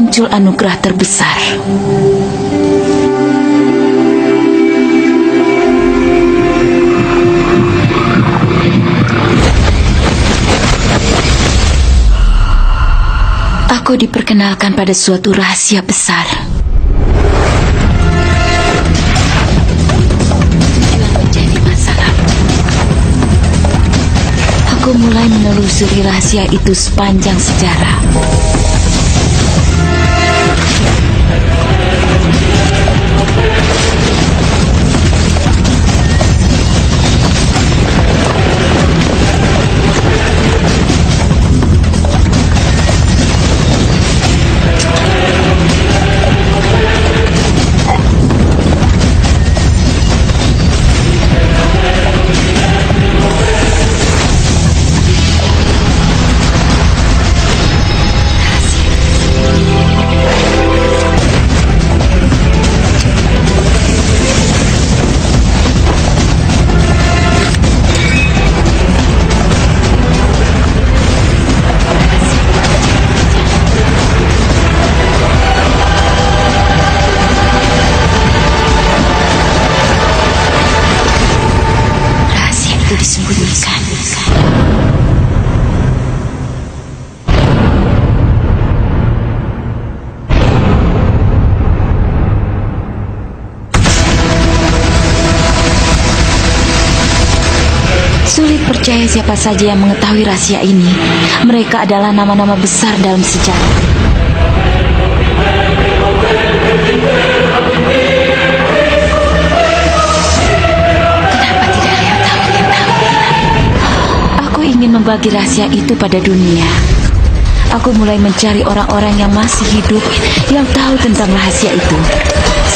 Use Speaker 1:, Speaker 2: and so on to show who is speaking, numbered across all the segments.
Speaker 1: muncul anugerah terbesar. Aku diperkenalkan pada suatu rahasia besar. Tujuan menjadi masalah. Aku mulai menelusuri rahasia itu sepanjang sejarah. Disembunyikan. Sulit percaya siapa saja yang mengetahui rahasia ini. Mereka adalah nama-nama besar dalam sejarah. Ingin membagi rahasia itu pada dunia. Aku mulai mencari orang-orang yang masih hidup yang tahu tentang rahasia itu.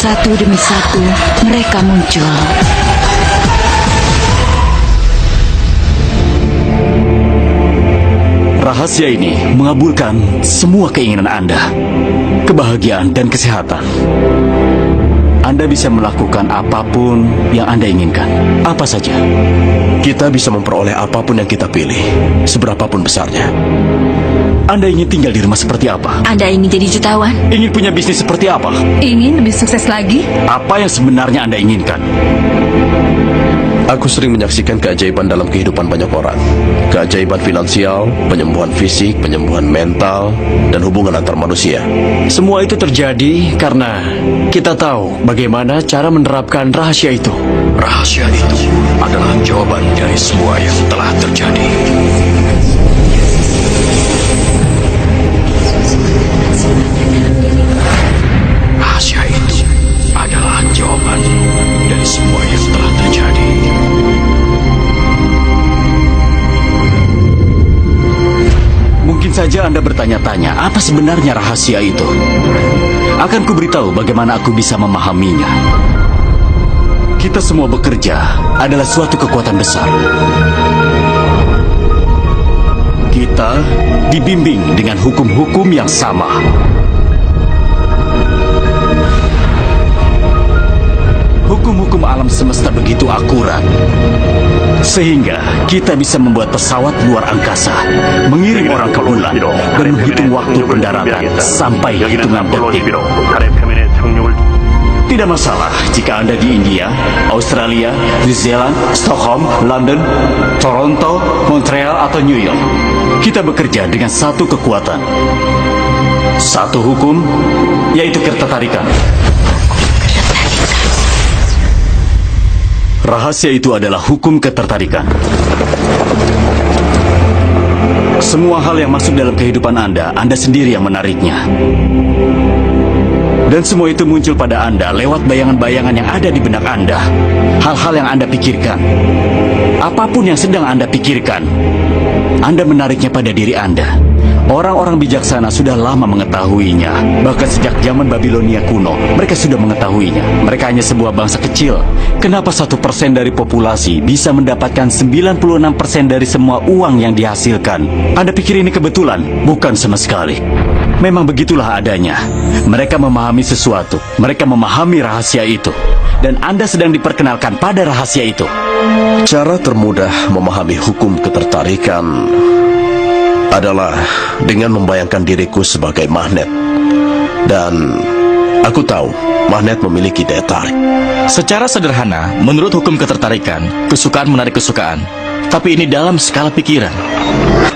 Speaker 1: Satu demi satu mereka muncul.
Speaker 2: Rahasia ini mengabulkan semua keinginan Anda. Kebahagiaan dan kesehatan. Anda bisa melakukan apapun yang Anda inginkan. Apa saja.
Speaker 3: Kita bisa memperoleh apapun yang kita pilih, seberapapun besarnya.
Speaker 2: Anda ingin tinggal di rumah seperti apa?
Speaker 1: Anda ingin jadi jutawan?
Speaker 2: Ingin punya bisnis seperti apa?
Speaker 1: Ingin lebih sukses lagi?
Speaker 2: Apa yang sebenarnya Anda inginkan?
Speaker 3: Aku sering menyaksikan keajaiban dalam kehidupan banyak orang. Keajaiban finansial, penyembuhan fisik, penyembuhan mental, dan hubungan antar manusia.
Speaker 4: Semua itu terjadi karena kita tahu bagaimana cara menerapkan rahasia itu.
Speaker 5: Rahasia itu adalah jawaban dari semua yang telah terjadi. Rahasia itu adalah jawaban dari semua yang telah terjadi.
Speaker 2: Mungkin saja Anda bertanya-tanya, apa sebenarnya rahasia itu? Akan kuberitahu bagaimana aku bisa memahaminya. Kita semua bekerja adalah suatu kekuatan besar. Kita dibimbing dengan hukum-hukum yang sama. Hukum-hukum alam semesta begitu akurat, sehingga kita bisa membuat pesawat luar angkasa, mengirim orang ke bulan, dan menghitung waktu pendaratan sampai hitungan detik. Tidak masalah jika Anda di India, Australia, New Zealand, Stockholm, London, Toronto, Montreal, atau New York. Kita bekerja dengan satu kekuatan, satu hukum, yaitu ketertarikan. Rahasia itu adalah hukum ketertarikan. Semua hal yang masuk dalam kehidupan Anda sendiri yang menariknya. Dan semua itu muncul pada Anda lewat bayangan-bayangan yang ada di benak Anda. Hal-hal yang Anda pikirkan. Apapun yang sedang Anda pikirkan, Anda menariknya pada diri Anda. Orang-orang bijaksana sudah lama mengetahuinya. Bahkan sejak zaman Babilonia kuno, mereka sudah mengetahuinya. Mereka hanya sebuah bangsa kecil. Kenapa 1% dari populasi bisa mendapatkan 96% dari semua uang yang dihasilkan? Anda pikir ini kebetulan? Bukan sama sekali. Memang begitulah adanya. Mereka memahami sesuatu. Mereka memahami rahasia itu. Dan Anda sedang diperkenalkan pada rahasia itu.
Speaker 3: Cara termudah memahami hukum ketertarikan adalah dengan membayangkan diriku sebagai magnet. Dan aku tahu magnet memiliki daya tarik.
Speaker 6: Secara sederhana, menurut hukum ketertarikan, kesukaan menarik kesukaan. Tapi ini dalam skala pikiran.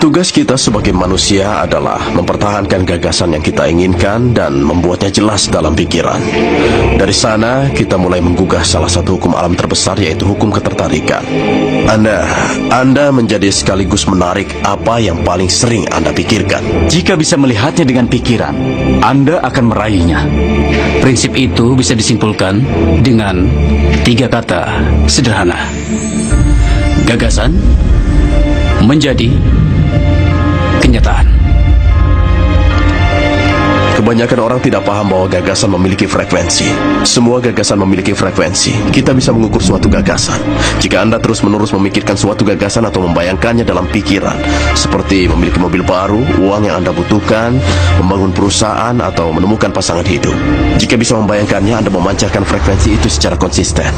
Speaker 3: Tugas kita sebagai manusia adalah mempertahankan gagasan yang kita inginkan dan membuatnya jelas dalam pikiran. Dari sana, kita mulai menggugah salah satu hukum alam terbesar, yaitu hukum ketertarikan. Anda menjadi sekaligus menarik apa yang paling sering Anda pikirkan.
Speaker 2: Jika bisa melihatnya dengan pikiran, Anda akan meraihnya.
Speaker 7: Prinsip itu bisa disimpulkan dengan 3 kata sederhana. Gagasan menjadi kenyataan.
Speaker 3: Kebanyakan orang tidak paham bahwa gagasan memiliki frekuensi. Semua gagasan memiliki frekuensi. Kita bisa mengukur suatu gagasan jika Anda terus-menerus memikirkan suatu gagasan atau membayangkannya dalam pikiran, seperti memiliki mobil baru, uang yang Anda butuhkan, membangun perusahaan, atau menemukan pasangan hidup. Jika bisa membayangkannya, Anda memancarkan frekuensi itu secara konsisten.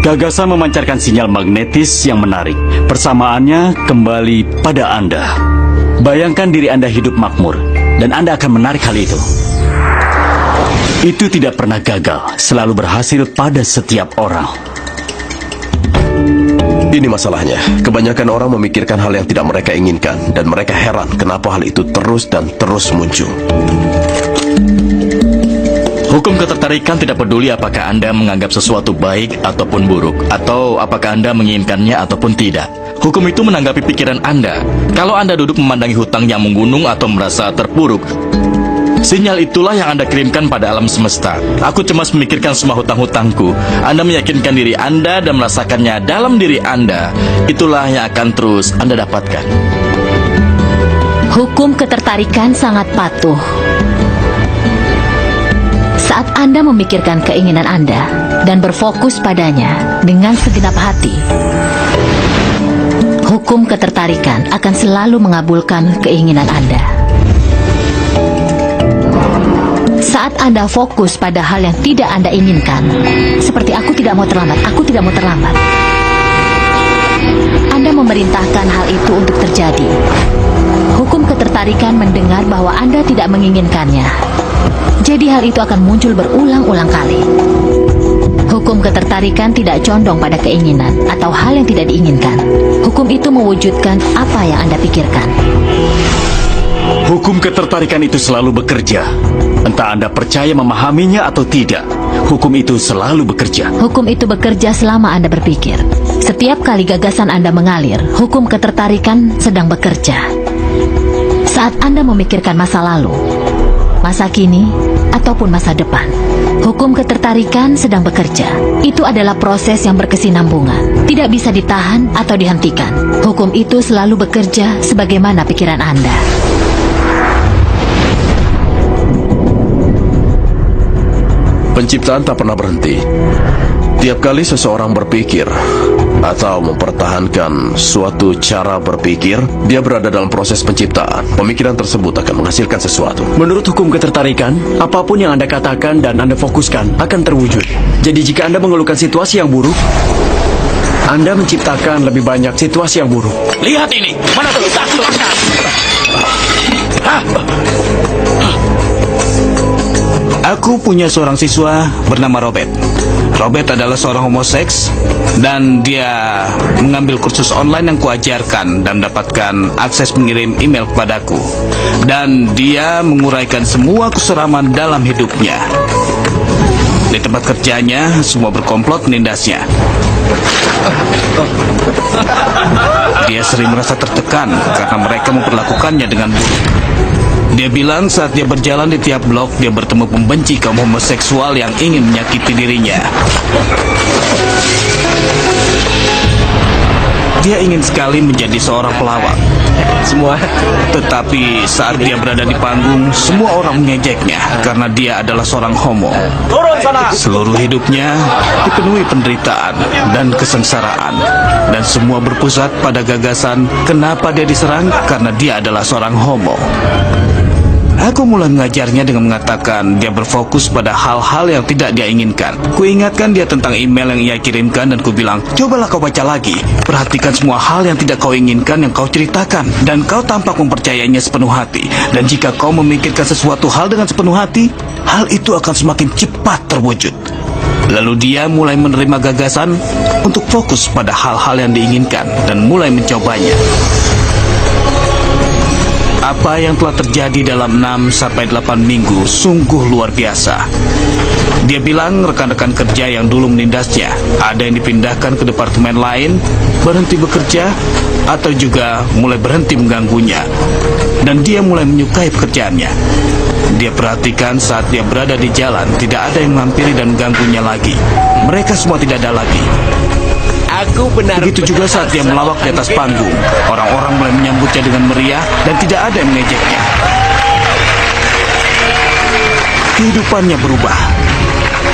Speaker 2: Gagasan memancarkan sinyal magnetis yang menarik. Persamaannya kembali pada Anda. Bayangkan diri Anda hidup makmur, dan Anda akan menarik hal itu. Itu tidak pernah gagal, selalu berhasil pada setiap orang.
Speaker 3: Ini masalahnya. Kebanyakan orang memikirkan hal yang tidak mereka inginkan, dan mereka heran kenapa hal itu terus dan terus muncul.
Speaker 6: Hukum ketertarikan tidak peduli apakah Anda menganggap sesuatu baik ataupun buruk, atau apakah Anda menginginkannya ataupun tidak. Hukum itu menanggapi pikiran Anda. Kalau Anda duduk memandangi hutang yang menggunung atau merasa terpuruk, sinyal itulah yang Anda kirimkan pada alam semesta. Aku cemas memikirkan semua hutang-hutangku. Anda meyakinkan diri Anda dan merasakannya dalam diri Anda. Itulah yang akan terus Anda dapatkan.
Speaker 1: Hukum ketertarikan sangat patuh. Saat Anda memikirkan keinginan Anda dan berfokus padanya dengan segenap hati, hukum ketertarikan akan selalu mengabulkan keinginan Anda. Saat Anda fokus pada hal yang tidak Anda inginkan, seperti aku tidak mau terlambat, Anda memerintahkan hal itu untuk terjadi. Hukum ketertarikan mendengar bahwa Anda tidak menginginkannya. Jadi hal itu akan muncul berulang-ulang kali. Hukum ketertarikan tidak condong pada keinginan atau hal yang tidak diinginkan. Hukum itu mewujudkan apa yang Anda pikirkan.
Speaker 2: Hukum ketertarikan itu selalu bekerja. Entah Anda percaya memahaminya atau tidak, hukum itu selalu bekerja.
Speaker 1: Hukum itu bekerja selama Anda berpikir. Setiap kali gagasan Anda mengalir, hukum ketertarikan sedang bekerja. Saat Anda memikirkan masa lalu, masa kini, ataupun masa depan, hukum ketertarikan sedang bekerja. Itu adalah proses yang berkesinambungan, tidak bisa ditahan atau dihentikan. Hukum itu selalu bekerja sebagaimana pikiran Anda.
Speaker 3: Penciptaan tak pernah berhenti. Tiap kali seseorang berpikir atau mempertahankan suatu cara berpikir, dia berada dalam proses penciptaan. Pemikiran tersebut akan menghasilkan sesuatu.
Speaker 4: Menurut hukum ketertarikan, apapun yang Anda katakan dan Anda fokuskan akan terwujud. Jadi jika Anda mengeluhkan situasi yang buruk, Anda menciptakan lebih banyak situasi yang buruk.
Speaker 6: Lihat ini, mana tuh? Aku punya seorang siswa bernama Robert. Robert adalah seorang homoseks dan dia mengambil kursus online yang kuajarkan dan mendapatkan akses mengirim email kepadaku. Dan dia menguraikan semua keseraman dalam hidupnya. Di tempat kerjanya, semua berkomplot menindasnya. Dia sering merasa tertekan karena mereka memperlakukannya dengan buruk. Dia bilang saat dia berjalan di tiap blok, dia bertemu pembenci kaum homoseksual yang ingin menyakiti dirinya. Dia ingin sekali menjadi seorang pelawak. Tetapi saat dia berada di panggung, semua orang mengejeknya karena dia adalah seorang homo. Seluruh hidupnya dipenuhi penderitaan dan kesengsaraan, dan semua berpusat pada gagasan kenapa dia diserang karena dia adalah seorang homo.
Speaker 8: Aku mulai mengajarnya dengan mengatakan dia berfokus pada hal-hal yang tidak dia inginkan. Kuingatkan dia tentang email yang ia kirimkan dan kubilang, cobalah kau baca lagi. Perhatikan semua hal yang tidak kau inginkan yang kau ceritakan. Dan kau tampak mempercayainya sepenuh hati. Dan jika kau memikirkan sesuatu hal dengan sepenuh hati, hal itu akan semakin cepat terwujud. Lalu dia mulai menerima gagasan untuk fokus pada hal-hal yang diinginkan dan mulai mencobanya. Apa yang telah terjadi dalam 6-8 minggu sungguh luar biasa. Dia bilang rekan-rekan kerja yang dulu menindasnya, ada yang dipindahkan ke departemen lain, berhenti bekerja, atau juga mulai berhenti mengganggunya. Dan dia mulai menyukai pekerjaannya. Dia perhatikan saat dia berada di jalan, tidak ada yang menghampiri dan mengganggunya lagi. Mereka semua tidak ada lagi. Begitu juga saat dia melawak di atas panggung. Orang-orang mulai menyambutnya dengan meriah dan tidak ada yang mengejeknya. Kehidupannya berubah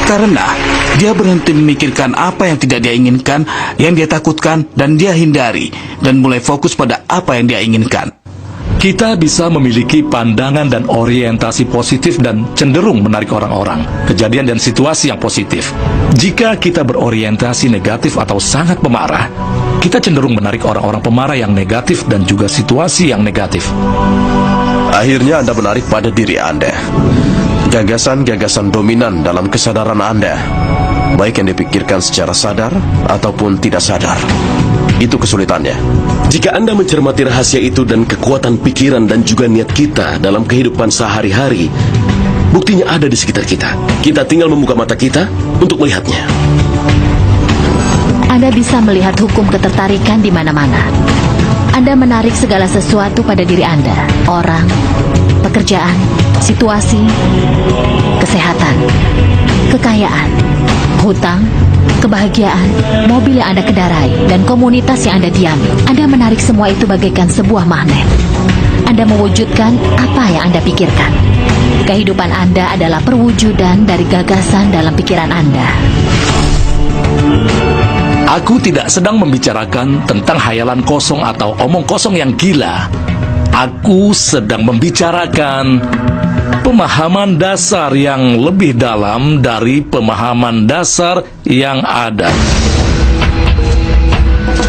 Speaker 8: karena dia berhenti memikirkan apa yang tidak dia inginkan, yang dia takutkan dan dia hindari, dan mulai fokus pada apa yang dia inginkan.
Speaker 5: Kita bisa memiliki pandangan dan orientasi positif dan cenderung menarik orang-orang, kejadian dan situasi yang positif. Jika kita berorientasi negatif atau sangat pemarah, kita cenderung menarik orang-orang pemarah yang negatif dan juga situasi yang negatif.
Speaker 3: Akhirnya Anda menarik pada diri Anda gagasan-gagasan dominan dalam kesadaran Anda, baik yang dipikirkan secara sadar ataupun tidak sadar. Itu kesulitannya.
Speaker 9: Jika Anda mencermati rahasia itu dan kekuatan pikiran dan juga niat kita dalam kehidupan sehari-hari, buktinya ada di sekitar kita. Kita tinggal membuka mata kita untuk melihatnya.
Speaker 10: Anda bisa melihat hukum ketertarikan di mana-mana. Anda menarik segala sesuatu pada diri Anda, orang, pekerjaan, situasi, kesehatan, kekayaan, hutang, kebahagiaan, mobil yang Anda kendarai, dan komunitas yang Anda diami. Anda menarik semua itu bagaikan sebuah magnet. Anda mewujudkan apa yang Anda pikirkan. Kehidupan Anda adalah perwujudan dari gagasan dalam pikiran Anda.
Speaker 5: Aku tidak sedang membicarakan tentang hayalan kosong atau omong kosong yang gila. Aku sedang membicarakan pemahaman dasar yang lebih dalam dari pemahaman dasar yang ada.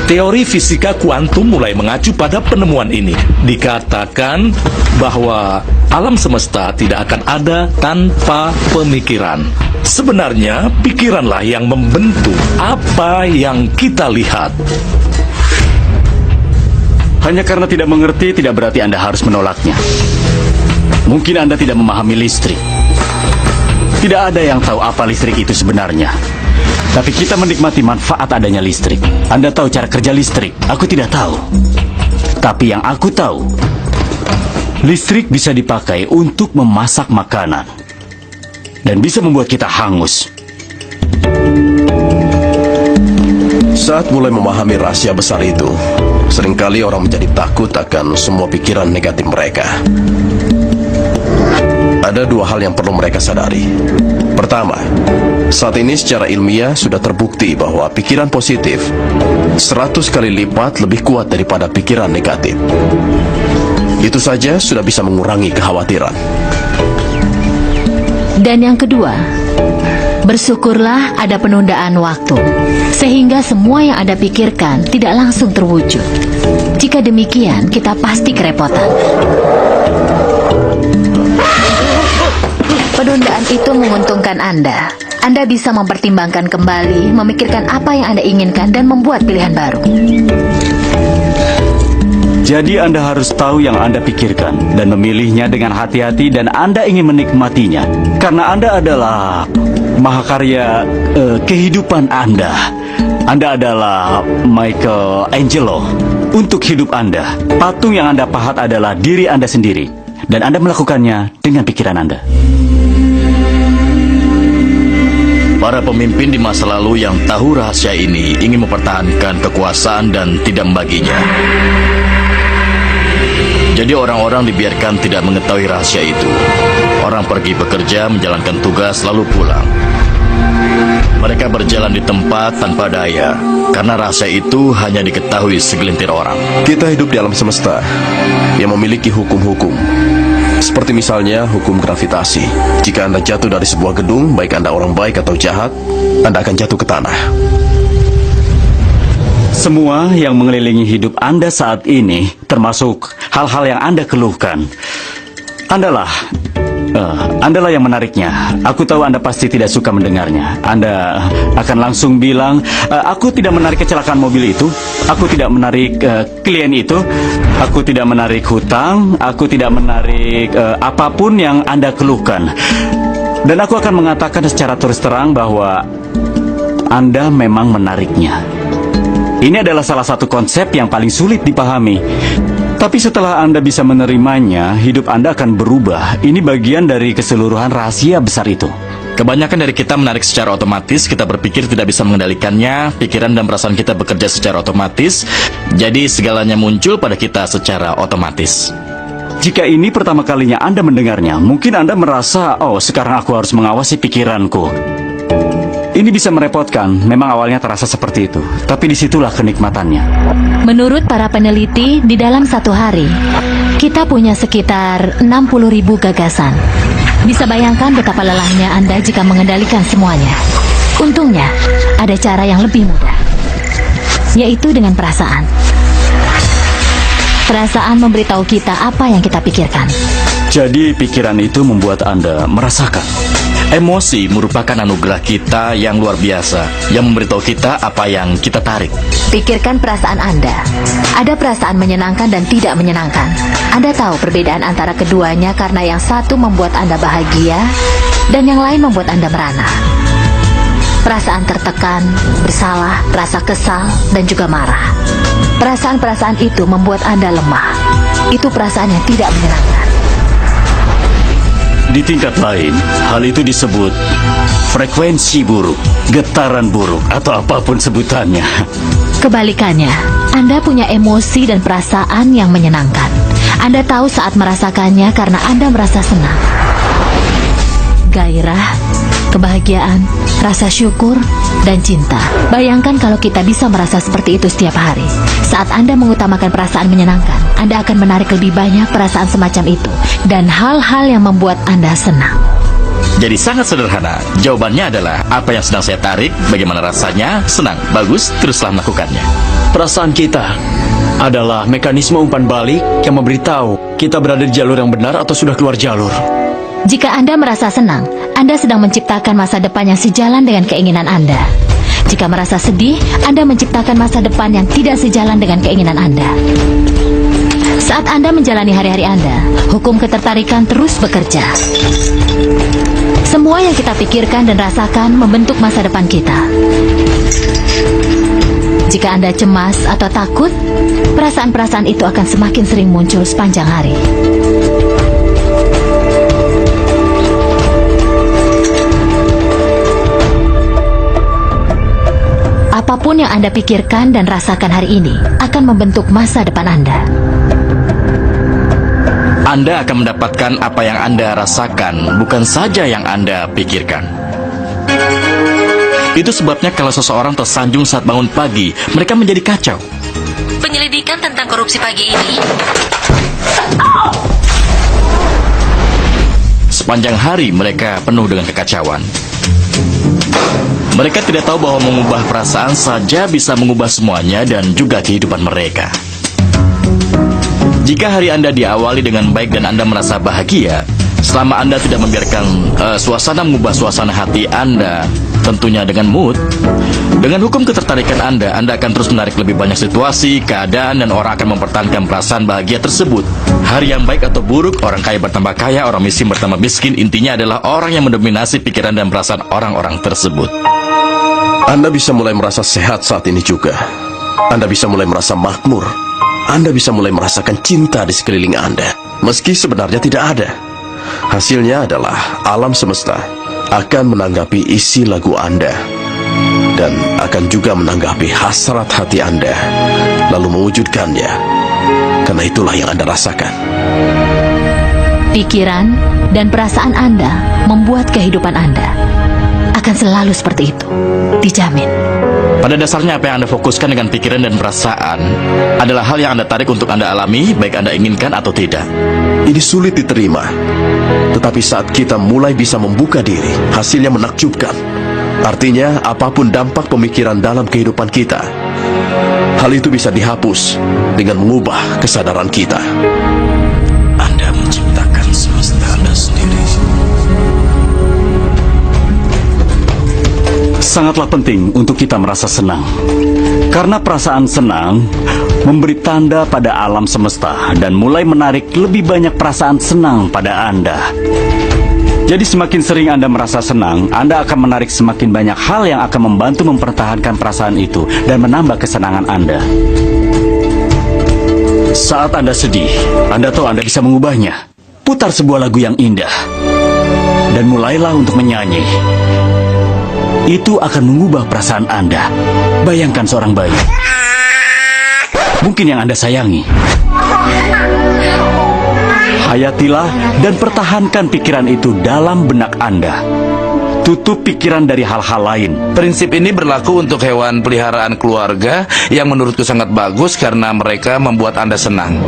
Speaker 5: Teori fisika kuantum mulai mengacu pada penemuan ini. Dikatakan bahwa alam semesta tidak akan ada tanpa pemikiran. Sebenarnya, pikiranlah yang membentuk apa yang kita lihat.
Speaker 2: Hanya karena tidak mengerti tidak berarti Anda harus menolaknya. Mungkin Anda tidak memahami listrik. Tidak ada yang tahu apa listrik itu sebenarnya. Tapi kita menikmati manfaat adanya listrik. Anda tahu cara kerja listrik? Aku tidak tahu. Tapi yang aku tahu, listrik bisa dipakai untuk memasak makanan. Dan bisa membuat kita hangus.
Speaker 3: Saat mulai memahami rahasia besar itu, seringkali orang menjadi takut akan semua pikiran negatif mereka. Ada dua hal yang perlu mereka sadari. Pertama, saat ini secara ilmiah sudah terbukti bahwa pikiran positif 100 kali lipat lebih kuat daripada pikiran negatif. Itu saja sudah bisa mengurangi kekhawatiran.
Speaker 10: Dan yang kedua, bersyukurlah ada penundaan waktu, sehingga semua yang Anda pikirkan tidak langsung terwujud. Jika demikian, kita pasti kerepotan. Penundaan itu menguntungkan Anda. Anda bisa mempertimbangkan kembali, memikirkan apa yang Anda inginkan, dan membuat pilihan baru.
Speaker 2: Jadi Anda harus tahu yang Anda pikirkan dan memilihnya dengan hati-hati, dan Anda ingin menikmatinya karena Anda adalah mahakarya kehidupan Anda. Anda adalah Michelangelo untuk hidup Anda. Patung yang Anda pahat adalah diri Anda sendiri, dan Anda melakukannya dengan pikiran Anda.
Speaker 6: Para pemimpin di masa lalu yang tahu rahasia ini ingin mempertahankan kekuasaan dan tidak membaginya. Jadi orang-orang dibiarkan tidak mengetahui rahasia itu. Orang pergi bekerja, menjalankan tugas, lalu pulang. Mereka berjalan di tempat tanpa daya, karena rahasia itu hanya diketahui segelintir orang.
Speaker 3: Kita hidup di alam semesta yang memiliki hukum-hukum. Seperti misalnya hukum gravitasi. Jika Anda jatuh dari sebuah gedung, baik Anda orang baik atau jahat, Anda akan jatuh ke tanah.
Speaker 2: Semua yang mengelilingi hidup Anda saat ini, termasuk hal-hal yang Anda keluhkan, Andalah yang menariknya. Aku tahu Anda pasti tidak suka mendengarnya. Anda akan langsung bilang, aku tidak menarik kecelakaan mobil itu, aku tidak menarik klien itu, aku tidak menarik hutang, aku tidak menarik apapun yang Anda keluhkan. Dan aku akan mengatakan secara terus terang bahwa Anda memang menariknya. Ini adalah salah satu konsep yang paling sulit dipahami. Tapi setelah Anda bisa menerimanya, hidup Anda akan berubah. Ini bagian dari keseluruhan rahasia besar itu.
Speaker 6: Kebanyakan dari kita menarik secara otomatis, kita berpikir tidak bisa mengendalikannya, pikiran dan perasaan kita bekerja secara otomatis, jadi segalanya muncul pada kita secara otomatis.
Speaker 2: Jika ini pertama kalinya Anda mendengarnya, mungkin Anda merasa, oh sekarang aku harus mengawasi pikiranku. Ini bisa merepotkan, memang awalnya terasa seperti itu, tapi disitulah kenikmatannya.
Speaker 10: Menurut para peneliti, di dalam satu hari, kita punya sekitar 60.000 gagasan. Bisa bayangkan betapa lelahnya Anda jika mengendalikan semuanya. Untungnya, ada cara yang lebih mudah, yaitu dengan perasaan. Perasaan memberitahu kita apa yang kita pikirkan.
Speaker 2: Jadi pikiran itu membuat Anda merasakan.
Speaker 6: Emosi merupakan anugerah kita yang luar biasa, yang memberitahu kita apa yang kita tarik.
Speaker 10: Pikirkan perasaan Anda. Ada perasaan menyenangkan dan tidak menyenangkan. Anda tahu perbedaan antara keduanya karena yang satu membuat Anda bahagia dan yang lain membuat Anda merana. Perasaan tertekan, bersalah, rasa kesal, dan juga marah. Perasaan-perasaan itu membuat Anda lemah. Itu perasaan yang tidak menyenangkan.
Speaker 2: Di tingkat lain, hal itu disebut frekuensi buruk, getaran buruk, atau apapun sebutannya.
Speaker 10: Kebalikannya, Anda punya emosi dan perasaan yang menyenangkan. Anda tahu saat merasakannya karena Anda merasa senang. Gairah, kebahagiaan, rasa syukur, dan cinta. Bayangkan kalau kita bisa merasa seperti itu setiap hari. Saat Anda mengutamakan perasaan menyenangkan, Anda akan menarik lebih banyak perasaan semacam itu dan hal-hal yang membuat Anda senang.
Speaker 6: Jadi sangat sederhana. Jawabannya adalah apa yang sedang saya tarik, bagaimana rasanya, senang, bagus, teruslah melakukannya.
Speaker 4: Perasaan kita adalah mekanisme umpan balik yang memberitahu kita berada di jalur yang benar atau sudah keluar jalur.
Speaker 10: Jika Anda merasa senang, Anda sedang menciptakan masa depan yang sejalan dengan keinginan Anda. Jika merasa sedih, Anda menciptakan masa depan yang tidak sejalan dengan keinginan Anda. Saat Anda menjalani hari-hari Anda, hukum ketertarikan terus bekerja. Semua yang kita pikirkan dan rasakan membentuk masa depan kita. Jika Anda cemas atau takut, perasaan-perasaan itu akan semakin sering muncul sepanjang hari. Apapun yang Anda pikirkan dan rasakan hari ini akan membentuk masa depan Anda.
Speaker 6: Anda akan mendapatkan apa yang Anda rasakan, bukan saja yang Anda pikirkan. Itu sebabnya kalau seseorang tersanjung saat bangun pagi, mereka menjadi kacau.
Speaker 10: Penyelidikan tentang korupsi pagi ini.
Speaker 6: Sepanjang hari mereka penuh dengan kekacauan. Mereka tidak tahu bahwa mengubah perasaan saja bisa mengubah semuanya dan juga kehidupan mereka. Jika hari Anda diawali dengan baik dan Anda merasa bahagia, selama Anda tidak membiarkan suasana mengubah suasana hati Anda, tentunya dengan mood, dengan hukum ketertarikan Anda akan terus menarik lebih banyak situasi, keadaan, dan orang akan mempertahankan perasaan bahagia tersebut. Hari yang baik atau buruk, orang kaya bertambah kaya, orang miskin bertambah miskin, intinya adalah orang yang mendominasi pikiran dan perasaan orang-orang tersebut.
Speaker 3: Anda bisa mulai merasa sehat saat ini juga. Anda bisa mulai merasa makmur. Anda bisa mulai merasakan cinta di sekeliling Anda, meski sebenarnya tidak ada. Hasilnya adalah alam semesta akan menanggapi isi lagu Anda dan akan juga menanggapi hasrat hati Anda, lalu mewujudkannya. Karena itulah yang Anda rasakan.
Speaker 10: Pikiran dan perasaan Anda membuat kehidupan Anda. akan selalu seperti itu. Dijamin.
Speaker 6: Pada dasarnya apa yang Anda fokuskan dengan pikiran dan perasaan adalah hal yang Anda tarik untuk Anda alami, baik Anda inginkan atau tidak.
Speaker 3: Ini sulit diterima. Tetapi saat kita mulai bisa membuka diri, hasilnya menakjubkan. Artinya, apapun dampak pemikiran dalam kehidupan kita, hal itu bisa dihapus dengan mengubah kesadaran kita.
Speaker 6: Anda menciptakan semesta Anda sendiri.
Speaker 2: Sangatlah penting untuk kita merasa senang. Karena perasaan senang memberi tanda pada alam semesta dan mulai menarik lebih banyak perasaan senang pada Anda. Jadi semakin sering Anda merasa senang, Anda akan menarik semakin banyak hal yang akan membantu mempertahankan perasaan itu dan menambah kesenangan Anda. Saat Anda sedih, Anda tahu Anda bisa mengubahnya. Putar sebuah lagu yang indah dan mulailah untuk menyanyi. Itu akan mengubah perasaan Anda. Bayangkan seorang bayi, mungkin yang Anda sayangi. Hayatilah dan pertahankan pikiran itu dalam benak Anda. Tutup pikiran dari hal-hal lain.
Speaker 8: Prinsip ini berlaku untuk hewan peliharaan keluarga yang menurutku sangat bagus karena mereka membuat Anda senang.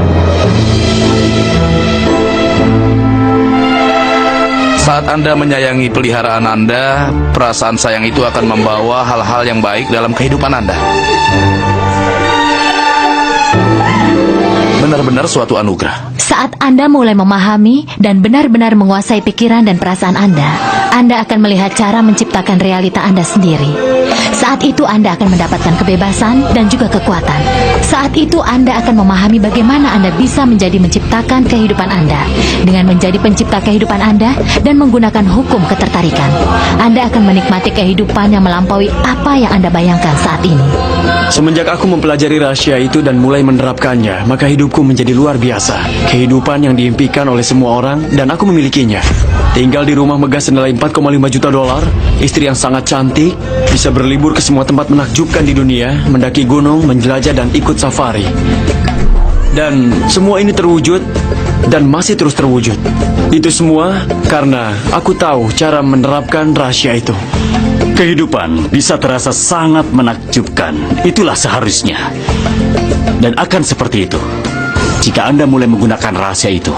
Speaker 8: Saat Anda menyayangi peliharaan Anda, perasaan sayang itu akan membawa hal-hal yang baik dalam kehidupan Anda. Benar-benar suatu anugerah.
Speaker 10: Saat Anda mulai memahami dan benar-benar menguasai pikiran dan perasaan Anda akan melihat cara menciptakan realita Anda sendiri. Saat itu Anda akan mendapatkan kebebasan dan juga kekuatan. Saat itu Anda akan memahami bagaimana Anda bisa menjadi menciptakan kehidupan Anda. Dengan menjadi pencipta kehidupan Anda dan menggunakan hukum ketertarikan, Anda akan menikmati kehidupan yang melampaui apa yang Anda bayangkan saat ini.
Speaker 4: Semenjak aku mempelajari rahasia itu dan mulai menerapkannya, maka hidupku menjadi luar biasa. Kehidupan yang diimpikan oleh semua orang dan aku memilikinya. Tinggal di rumah megah senilai $4,5 juta, istri yang sangat cantik, bisa berlibur ke semua tempat menakjubkan di dunia, mendaki gunung, menjelajah dan ikut safari. Dan semua ini terwujud dan masih terus terwujud. Itu semua karena aku tahu cara menerapkan rahasia itu.
Speaker 2: Kehidupan bisa terasa sangat menakjubkan. Itulah seharusnya. Dan akan seperti itu jika Anda mulai menggunakan rahasia itu.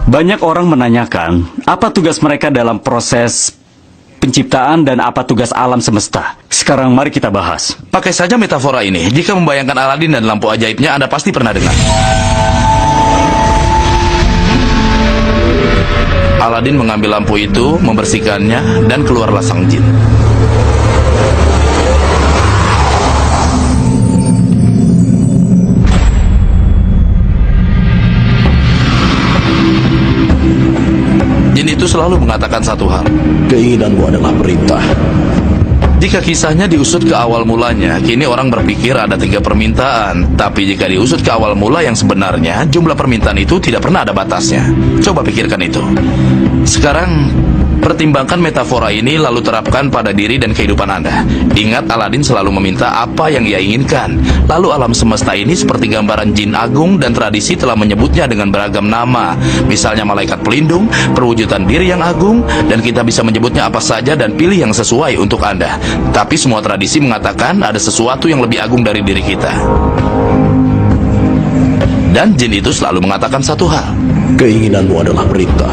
Speaker 2: Banyak orang menanyakan, apa tugas mereka dalam proses penciptaan dan apa tugas alam semesta. Sekarang mari kita bahas.
Speaker 8: Pakai saja metafora ini. Jika membayangkan Aladin dan lampu ajaibnya, Anda pasti pernah dengar. Aladin mengambil lampu itu, membersihkannya, dan keluarlah sang jin. Jin itu selalu mengatakan satu hal.
Speaker 3: Keinginanmu adalah perintah.
Speaker 8: Jika kisahnya diusut ke awal mulanya, kini orang berpikir ada 3 permintaan. Tapi jika diusut ke awal mula yang sebenarnya, jumlah permintaan itu tidak pernah ada batasnya. Coba pikirkan itu. Sekarang, pertimbangkan metafora ini lalu terapkan pada diri dan kehidupan Anda. Ingat, Aladin selalu meminta apa yang ia inginkan. Lalu alam semesta ini seperti gambaran jin agung dan tradisi telah menyebutnya dengan beragam nama. Misalnya malaikat pelindung, perwujudan diri yang agung, dan kita bisa menyebutnya apa saja dan pilih yang sesuai untuk Anda. Tapi semua tradisi mengatakan ada sesuatu yang lebih agung dari diri kita. Dan jin itu selalu mengatakan satu hal.
Speaker 3: Keinginanmu adalah perintah.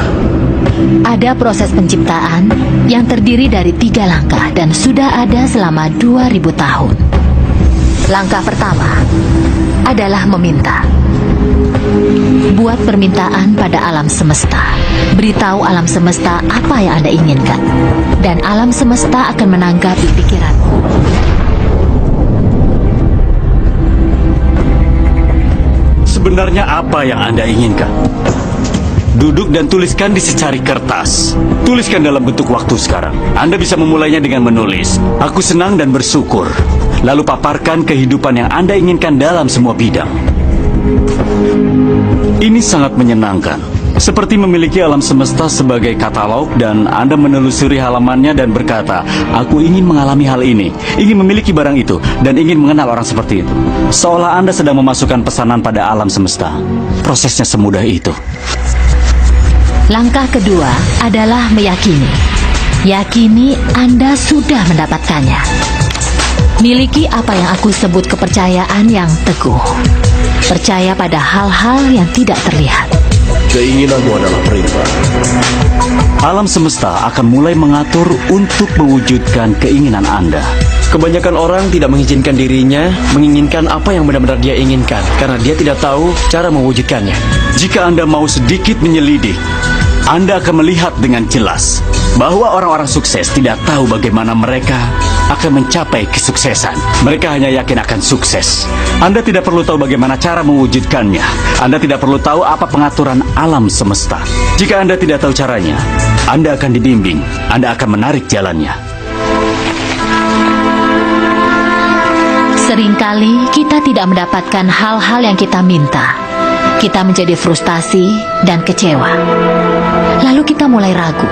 Speaker 10: Ada proses penciptaan yang terdiri dari 3 langkah dan sudah ada selama 2000 tahun. Langkah pertama adalah meminta. Buat permintaan pada alam semesta. Beritahu alam semesta apa yang Anda inginkan. Dan alam semesta akan menanggapi pikiranmu.
Speaker 2: Sebenarnya apa yang Anda inginkan? Duduk dan tuliskan di secari kertas. Tuliskan dalam bentuk waktu sekarang. Anda bisa memulainya dengan menulis, "Aku senang dan bersyukur." Lalu paparkan kehidupan yang Anda inginkan dalam semua bidang. Ini sangat menyenangkan. Seperti memiliki alam semesta sebagai katalog dan Anda menelusuri halamannya dan berkata, aku ingin mengalami hal ini, ingin memiliki barang itu, dan ingin mengenal orang seperti itu. Seolah Anda sedang memasukkan pesanan pada alam semesta. Prosesnya semudah itu.
Speaker 10: Langkah kedua adalah meyakini. Yakini Anda sudah mendapatkannya. Miliki apa yang aku sebut kepercayaan yang teguh. Percaya pada hal-hal yang tidak terlihat.
Speaker 3: Keinginanmu adalah perintah.
Speaker 2: Alam semesta akan mulai mengatur untuk mewujudkan keinginan Anda.
Speaker 4: Kebanyakan orang tidak mengizinkan dirinya menginginkan apa yang benar-benar dia inginkan karena dia tidak tahu cara mewujudkannya.
Speaker 2: Jika Anda mau sedikit menyelidik, Anda akan melihat dengan jelas bahwa orang-orang sukses tidak tahu bagaimana mereka akan mencapai kesuksesan. Mereka hanya yakin akan sukses. Anda tidak perlu tahu bagaimana cara mewujudkannya. Anda tidak perlu tahu apa pengaturan alam semesta. Jika Anda tidak tahu caranya, Anda akan dibimbing. Anda akan menarik jalannya.
Speaker 10: Seringkali kita tidak mendapatkan hal-hal yang kita minta. Kita menjadi frustasi dan kecewa. Lalu kita mulai ragu.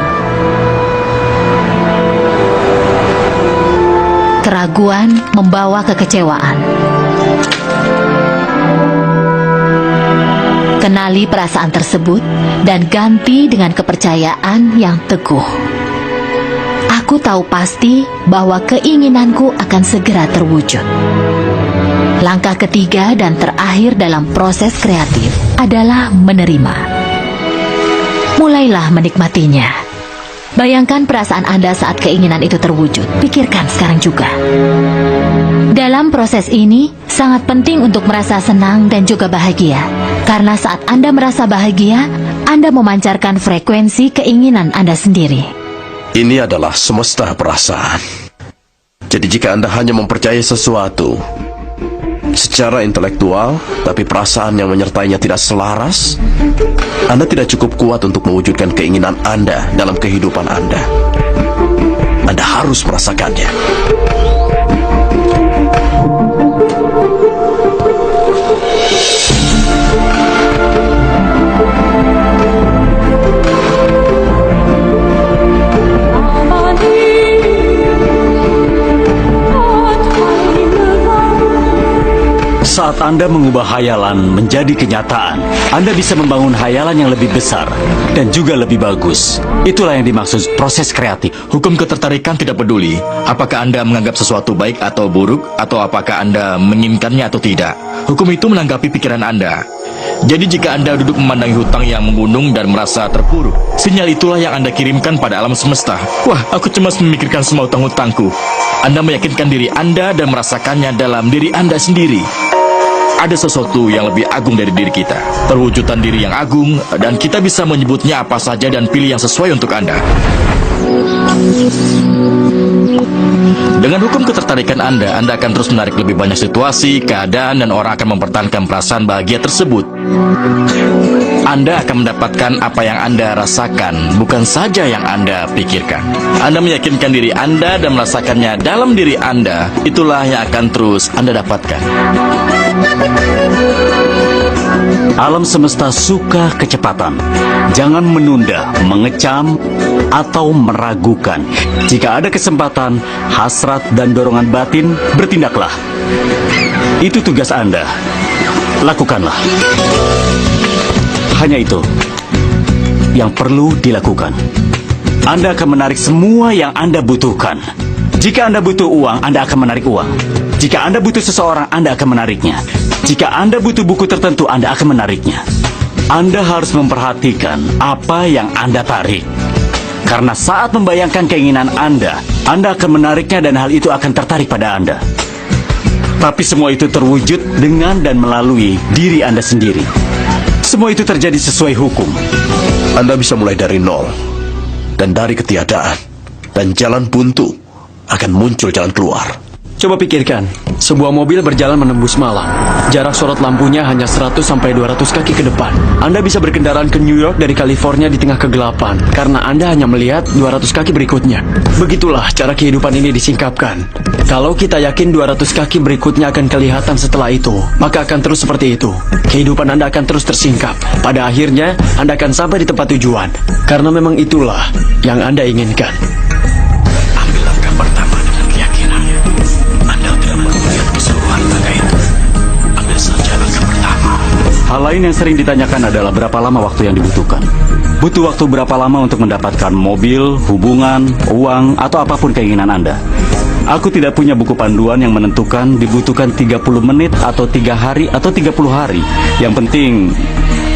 Speaker 10: Keraguan membawa kekecewaan. Kenali perasaan tersebut dan ganti dengan kepercayaan yang teguh. Aku tahu pasti bahwa keinginanku akan segera terwujud. Langkah ketiga dan terakhir dalam proses kreatif adalah menerima. Mulailah menikmatinya. Bayangkan perasaan Anda saat keinginan itu terwujud. Pikirkan sekarang juga. Dalam proses ini, sangat penting untuk merasa senang dan juga bahagia. Karena saat Anda merasa bahagia, Anda memancarkan frekuensi keinginan Anda sendiri.
Speaker 3: Ini adalah semesta perasaan. Jadi jika Anda hanya mempercayai sesuatu secara intelektual, tapi perasaan yang menyertainya tidak selaras, Anda tidak cukup kuat untuk mewujudkan keinginan Anda dalam kehidupan Anda. Anda harus merasakannya.
Speaker 2: Saat Anda mengubah hayalan menjadi kenyataan, Anda bisa membangun hayalan yang lebih besar dan juga lebih bagus. Itulah yang dimaksud proses kreatif.
Speaker 6: Hukum ketertarikan tidak peduli apakah Anda menganggap sesuatu baik atau buruk, atau apakah Anda menginginkannya atau tidak. Hukum itu menanggapi pikiran Anda. Jadi jika Anda duduk memandangi hutang yang menggunung dan merasa terpuruk, sinyal itulah yang Anda kirimkan pada alam semesta. Wah, aku cemas memikirkan semua hutang-hutangku. Anda meyakinkan diri Anda dan merasakannya dalam diri Anda sendiri. Ada sesuatu yang lebih agung dari diri kita, perwujudan diri yang agung, dan kita bisa menyebutnya apa saja dan pilih yang sesuai untuk Anda. Dengan hukum ketertarikan Anda akan terus menarik lebih banyak situasi, keadaan, dan orang akan mempertahankan perasaan bahagia tersebut. Anda akan mendapatkan apa yang Anda rasakan, bukan saja yang Anda pikirkan. Anda meyakinkan diri Anda dan merasakannya dalam diri Anda, itulah yang akan terus Anda dapatkan.
Speaker 2: Alam semesta suka kecepatan. Jangan menunda, mengecam, atau meragukan. Jika ada kesempatan, hasrat dan dorongan batin, bertindaklah. Itu tugas Anda. Lakukanlah. Hanya itu yang perlu dilakukan. Anda akan menarik semua yang Anda butuhkan. Jika Anda butuh uang, Anda akan menarik uang. Jika Anda butuh seseorang, Anda akan menariknya. Jika Anda butuh buku tertentu, Anda akan menariknya. Anda harus memperhatikan apa yang Anda tarik. Karena saat membayangkan keinginan Anda akan menariknya dan hal itu akan tertarik pada Anda. Tapi semua itu terwujud dengan dan melalui diri Anda sendiri. Semua itu terjadi sesuai hukum.
Speaker 3: Anda bisa mulai dari nol dan dari ketiadaan, dan jalan buntu akan muncul jalan keluar.
Speaker 4: Coba pikirkan, sebuah mobil berjalan menembus malam. Jarak sorot lampunya hanya 100 sampai 200 kaki ke depan. Anda bisa berkendaraan ke New York dari California di tengah kegelapan karena Anda hanya melihat 200 kaki berikutnya. Begitulah cara kehidupan ini disingkapkan. Kalau kita yakin 200 kaki berikutnya akan kelihatan setelah itu, maka akan terus seperti itu. Kehidupan Anda akan terus tersingkap. Pada akhirnya, Anda akan sampai di tempat tujuan. Karena memang itulah yang Anda inginkan.
Speaker 8: Ambil langkah pertama dengan keyakinan. Anda tidak perlu melihat keseluruhan tangga itu. Ambil saja langkah pertama.
Speaker 2: Hal lain yang sering ditanyakan adalah berapa lama waktu yang dibutuhkan. Butuh waktu berapa lama untuk mendapatkan mobil, hubungan, uang, atau apapun keinginan Anda. Aku tidak punya buku panduan yang menentukan dibutuhkan 30 menit atau 3 hari atau 30 hari. Yang penting,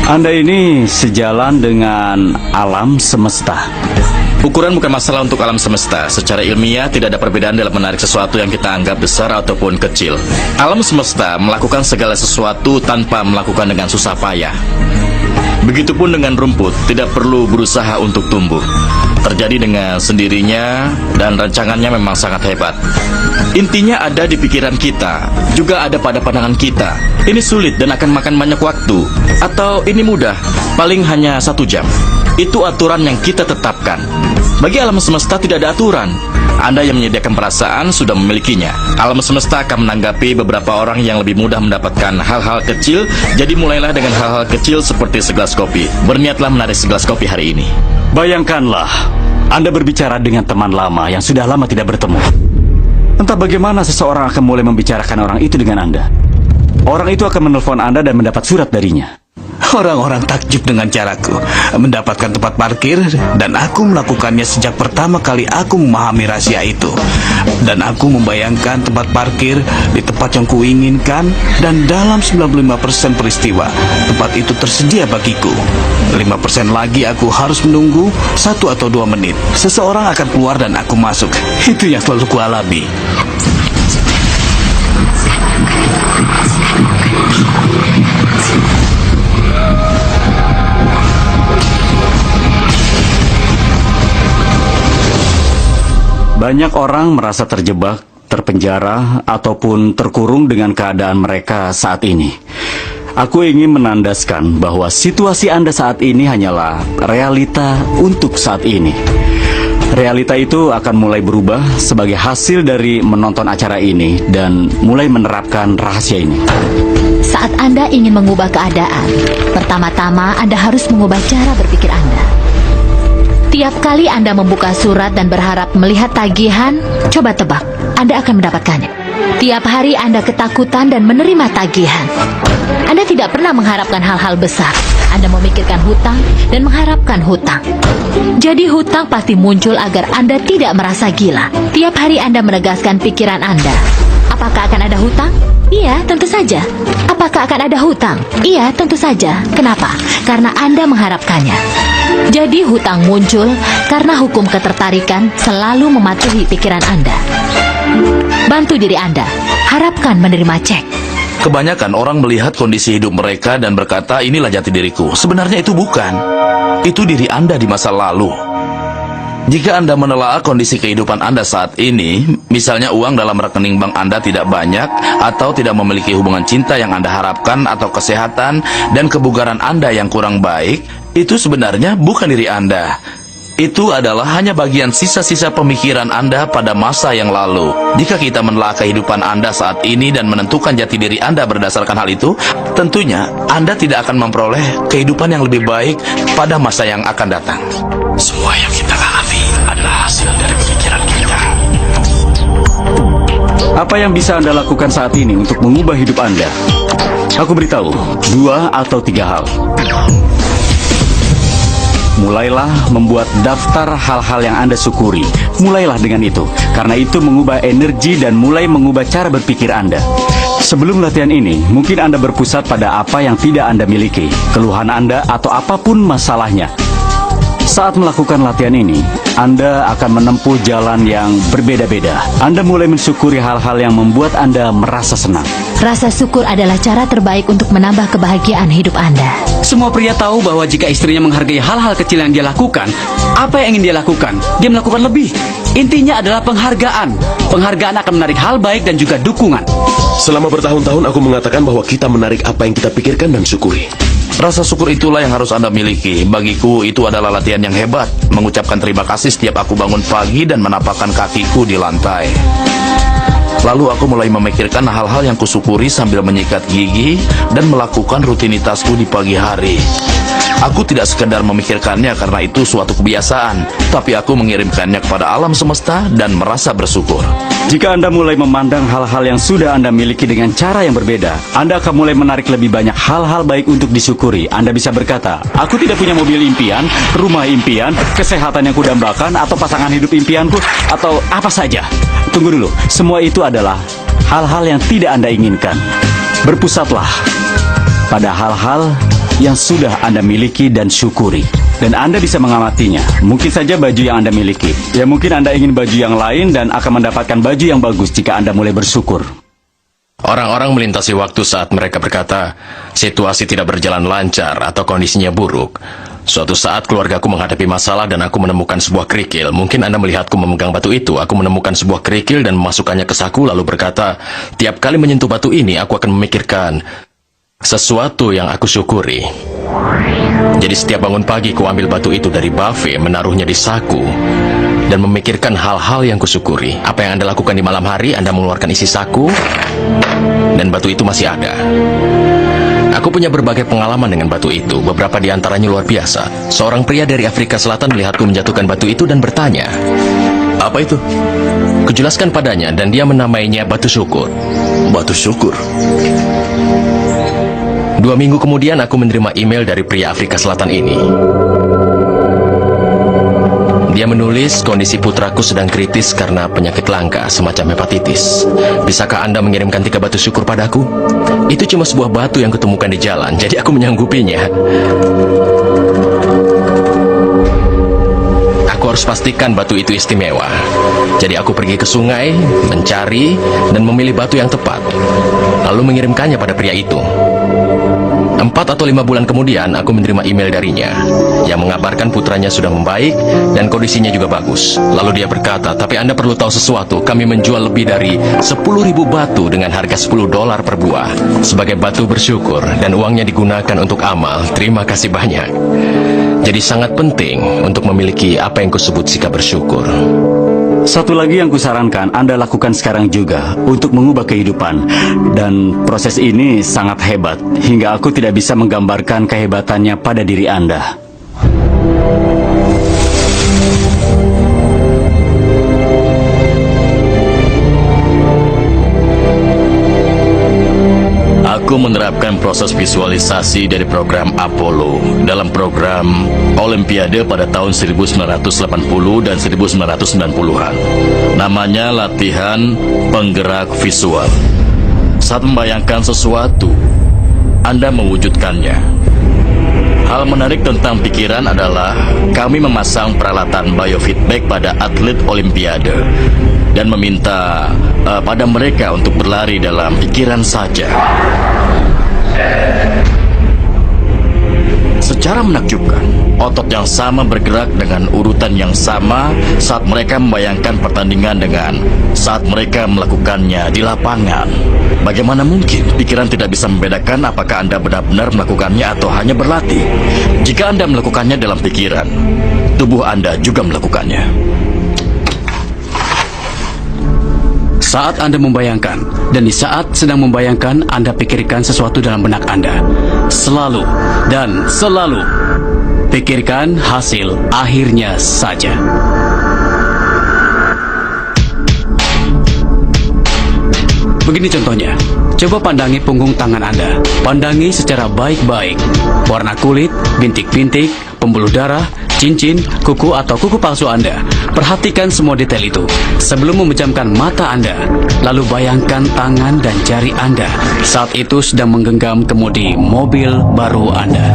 Speaker 2: Anda ini sejalan dengan alam semesta.
Speaker 6: Ukuran bukan masalah untuk alam semesta. Secara ilmiah tidak ada perbedaan dalam menarik sesuatu yang kita anggap besar ataupun kecil. Alam semesta melakukan segala sesuatu tanpa melakukan dengan susah payah. Begitupun dengan rumput, tidak perlu berusaha untuk tumbuh. Terjadi dengan sendirinya dan rancangannya memang sangat hebat. Intinya ada di pikiran kita, juga ada pada pandangan kita. Ini sulit dan akan makan banyak waktu. Atau ini mudah, paling hanya 1 jam. Itu aturan yang kita tetapkan. Bagi alam semesta tidak ada aturan. Anda yang menyediakan perasaan sudah memilikinya. Alam semesta akan menanggapi beberapa orang yang lebih mudah mendapatkan hal-hal kecil. Jadi mulailah dengan hal-hal kecil seperti segelas kopi. Berniatlah menarik segelas kopi hari ini.
Speaker 2: Bayangkanlah, Anda berbicara dengan teman lama yang sudah lama tidak bertemu. Entah bagaimana seseorang akan mulai membicarakan orang itu dengan Anda. Orang itu akan menelpon Anda dan mendapat surat darinya.
Speaker 8: Orang-orang takjub dengan caraku mendapatkan tempat parkir, dan aku melakukannya sejak pertama kali aku memahami rahasia itu. Dan aku membayangkan tempat parkir di tempat yang kuinginkan, dan dalam 95% peristiwa tempat itu tersedia bagiku. 5% lagi aku harus menunggu 1 atau 2 menit. Seseorang akan keluar dan aku masuk. Itu yang selalu kualami.
Speaker 2: Banyak orang merasa terjebak, terpenjara, ataupun terkurung dengan keadaan mereka saat ini. Aku ingin menandaskan bahwa situasi Anda saat ini hanyalah realita untuk saat ini. Realita itu akan mulai berubah sebagai hasil dari menonton acara ini dan mulai menerapkan rahasia ini.
Speaker 10: Saat Anda ingin mengubah keadaan, pertama-tama Anda harus mengubah cara berpikir Anda. Tiap kali Anda membuka surat dan berharap melihat tagihan, coba tebak, Anda akan mendapatkannya. Tiap hari Anda ketakutan dan menerima tagihan. Anda tidak pernah mengharapkan hal-hal besar. Anda memikirkan hutang dan mengharapkan hutang. Jadi hutang pasti muncul agar Anda tidak merasa gila. Tiap hari Anda menegaskan pikiran Anda. Apakah akan ada hutang? Iya, tentu saja. Apakah akan ada hutang? Iya, tentu saja. Kenapa? Karena Anda mengharapkannya. Jadi hutang muncul karena hukum ketertarikan selalu mematuhi pikiran Anda. Bantu diri Anda. Harapkan menerima cek.
Speaker 8: Kebanyakan orang melihat kondisi hidup mereka dan berkata, inilah jati diriku. Sebenarnya itu bukan. Itu diri Anda di masa lalu. Jika Anda menelaah kondisi kehidupan Anda saat ini, misalnya uang dalam rekening bank Anda tidak banyak, atau tidak memiliki hubungan cinta yang Anda harapkan, atau kesehatan dan kebugaran Anda yang kurang baik, itu sebenarnya bukan diri Anda. Itu adalah hanya bagian sisa-sisa pemikiran Anda pada masa yang lalu. Jika kita menelaah kehidupan Anda saat ini dan menentukan jati diri Anda berdasarkan hal itu, tentunya Anda tidak akan memperoleh kehidupan yang lebih baik pada masa yang akan datang. Semua yang kita alami adalah hasil dari pemikiran kita.
Speaker 2: Apa yang bisa Anda lakukan saat ini untuk mengubah hidup Anda? Aku beritahu, 2 atau 3 hal. Mulailah membuat daftar hal-hal yang Anda syukuri. Mulailah dengan itu, karena itu mengubah energi dan mulai mengubah cara berpikir Anda. Sebelum latihan ini, mungkin Anda berpusat pada apa yang tidak Anda miliki, keluhan Anda atau apapun masalahnya. Saat melakukan latihan ini, Anda akan menempuh jalan yang berbeda-beda. Anda mulai mensyukuri hal-hal yang membuat Anda merasa senang.
Speaker 10: Rasa syukur adalah cara terbaik untuk menambah kebahagiaan hidup Anda.
Speaker 7: Semua pria tahu bahwa jika istrinya menghargai hal-hal kecil yang dia lakukan, apa yang ingin dia lakukan? Dia melakukan lebih. Intinya adalah penghargaan. Penghargaan akan menarik hal baik dan juga dukungan.
Speaker 9: Selama bertahun-tahun aku mengatakan bahwa kita menarik apa yang kita pikirkan dan syukuri.
Speaker 8: Rasa syukur itulah yang harus Anda miliki. Bagiku itu adalah latihan yang hebat. Mengucapkan terima kasih setiap aku bangun pagi dan menapakkan kakiku di lantai. Lalu aku mulai memikirkan hal-hal yang kusyukuri sambil menyikat gigi dan melakukan rutinitasku di pagi hari. Aku tidak sekedar memikirkannya karena itu suatu kebiasaan, tapi aku mengirimkannya kepada alam semesta dan merasa bersyukur.
Speaker 2: Jika Anda mulai memandang hal-hal yang sudah Anda miliki dengan cara yang berbeda, Anda akan mulai menarik lebih banyak hal-hal baik untuk disyukuri. Anda bisa berkata, aku tidak punya mobil impian, rumah impian, kesehatan yang kudambakan, atau pasangan hidup impianku, atau apa saja. Tunggu dulu, semua itu adalah hal-hal yang tidak Anda inginkan. Berpusatlah pada hal-hal yang sudah Anda miliki dan syukuri. Dan Anda bisa mengamatinya. Mungkin saja baju yang Anda miliki. Ya mungkin Anda ingin baju yang lain dan akan mendapatkan baju yang bagus jika Anda mulai bersyukur.
Speaker 6: Orang-orang melintasi waktu saat mereka berkata, situasi tidak berjalan lancar atau kondisinya buruk. Suatu saat keluargaku menghadapi masalah dan aku menemukan sebuah kerikil. Mungkin Anda melihatku memegang batu itu. Aku menemukan sebuah kerikil dan memasukkannya ke saku lalu berkata, tiap kali menyentuh batu ini aku akan memikirkan sesuatu yang aku syukuri. Jadi setiap bangun pagi ku ambil batu itu dari buffet, menaruhnya di saku dan memikirkan hal-hal yang kusyukuri. Apa yang Anda lakukan di malam hari, Anda mengeluarkan isi saku dan batu itu masih ada. Aku punya berbagai pengalaman dengan batu itu. Beberapa di antaranya luar biasa. Seorang pria dari Afrika Selatan melihatku menjatuhkan batu itu dan bertanya, "Apa itu?" Kujelaskan padanya dan dia menamainya batu syukur.
Speaker 9: Batu syukur.
Speaker 6: 2 minggu kemudian aku menerima email dari pria Afrika Selatan ini. Dia menulis, kondisi putraku sedang kritis karena penyakit langka semacam hepatitis. Bisakah Anda mengirimkan 3 batu syukur padaku? Itu cuma sebuah batu yang kutemukan di jalan, jadi aku menyanggupinya. Aku harus pastikan batu itu istimewa. Jadi aku pergi ke sungai, mencari, dan memilih batu yang tepat. Lalu mengirimkannya pada pria itu. 4 atau 5 bulan kemudian, aku menerima email darinya yang mengabarkan putranya sudah membaik dan kondisinya juga bagus. Lalu dia berkata, tapi Anda perlu tahu sesuatu, kami menjual lebih dari 10.000 batu dengan harga $10 per buah sebagai batu bersyukur dan uangnya digunakan untuk amal. Terima kasih banyak. Jadi sangat penting untuk memiliki apa yang kusebut sikap bersyukur.
Speaker 2: Satu lagi yang kusarankan Anda lakukan sekarang juga untuk mengubah kehidupan. Dan proses ini sangat hebat hingga aku tidak bisa menggambarkan kehebatannya pada diri Anda.
Speaker 6: Aku menerapkan proses visualisasi dari program Apollo dalam program Olimpiade pada tahun 1980 dan 1990-an. Namanya latihan penggerak visual. Saat membayangkan sesuatu, Anda mewujudkannya. Hal menarik tentang pikiran adalah kami memasang peralatan biofeedback pada atlet Olimpiade dan meminta pada mereka untuk berlari dalam pikiran saja. Secara menakjubkan, otot yang sama bergerak dengan urutan yang sama saat mereka membayangkan pertandingan dengan saat mereka melakukannya di lapangan. Bagaimana mungkin pikiran tidak bisa membedakan apakah Anda benar-benar melakukannya atau hanya berlatih? Jika Anda melakukannya dalam pikiran, tubuh Anda juga melakukannya.
Speaker 7: Saat Anda membayangkan, dan di saat sedang membayangkan, Anda pikirkan sesuatu dalam benak Anda. Selalu dan selalu pikirkan hasil akhirnya saja. Begini contohnya, coba pandangi punggung tangan Anda. Pandangi secara baik-baik. Warna kulit, bintik-bintik, pembuluh darah, cincin, kuku atau kuku palsu Anda. Perhatikan semua detail itu sebelum memejamkan mata Anda. Lalu bayangkan tangan dan jari Anda saat itu sedang menggenggam kemudi mobil baru Anda.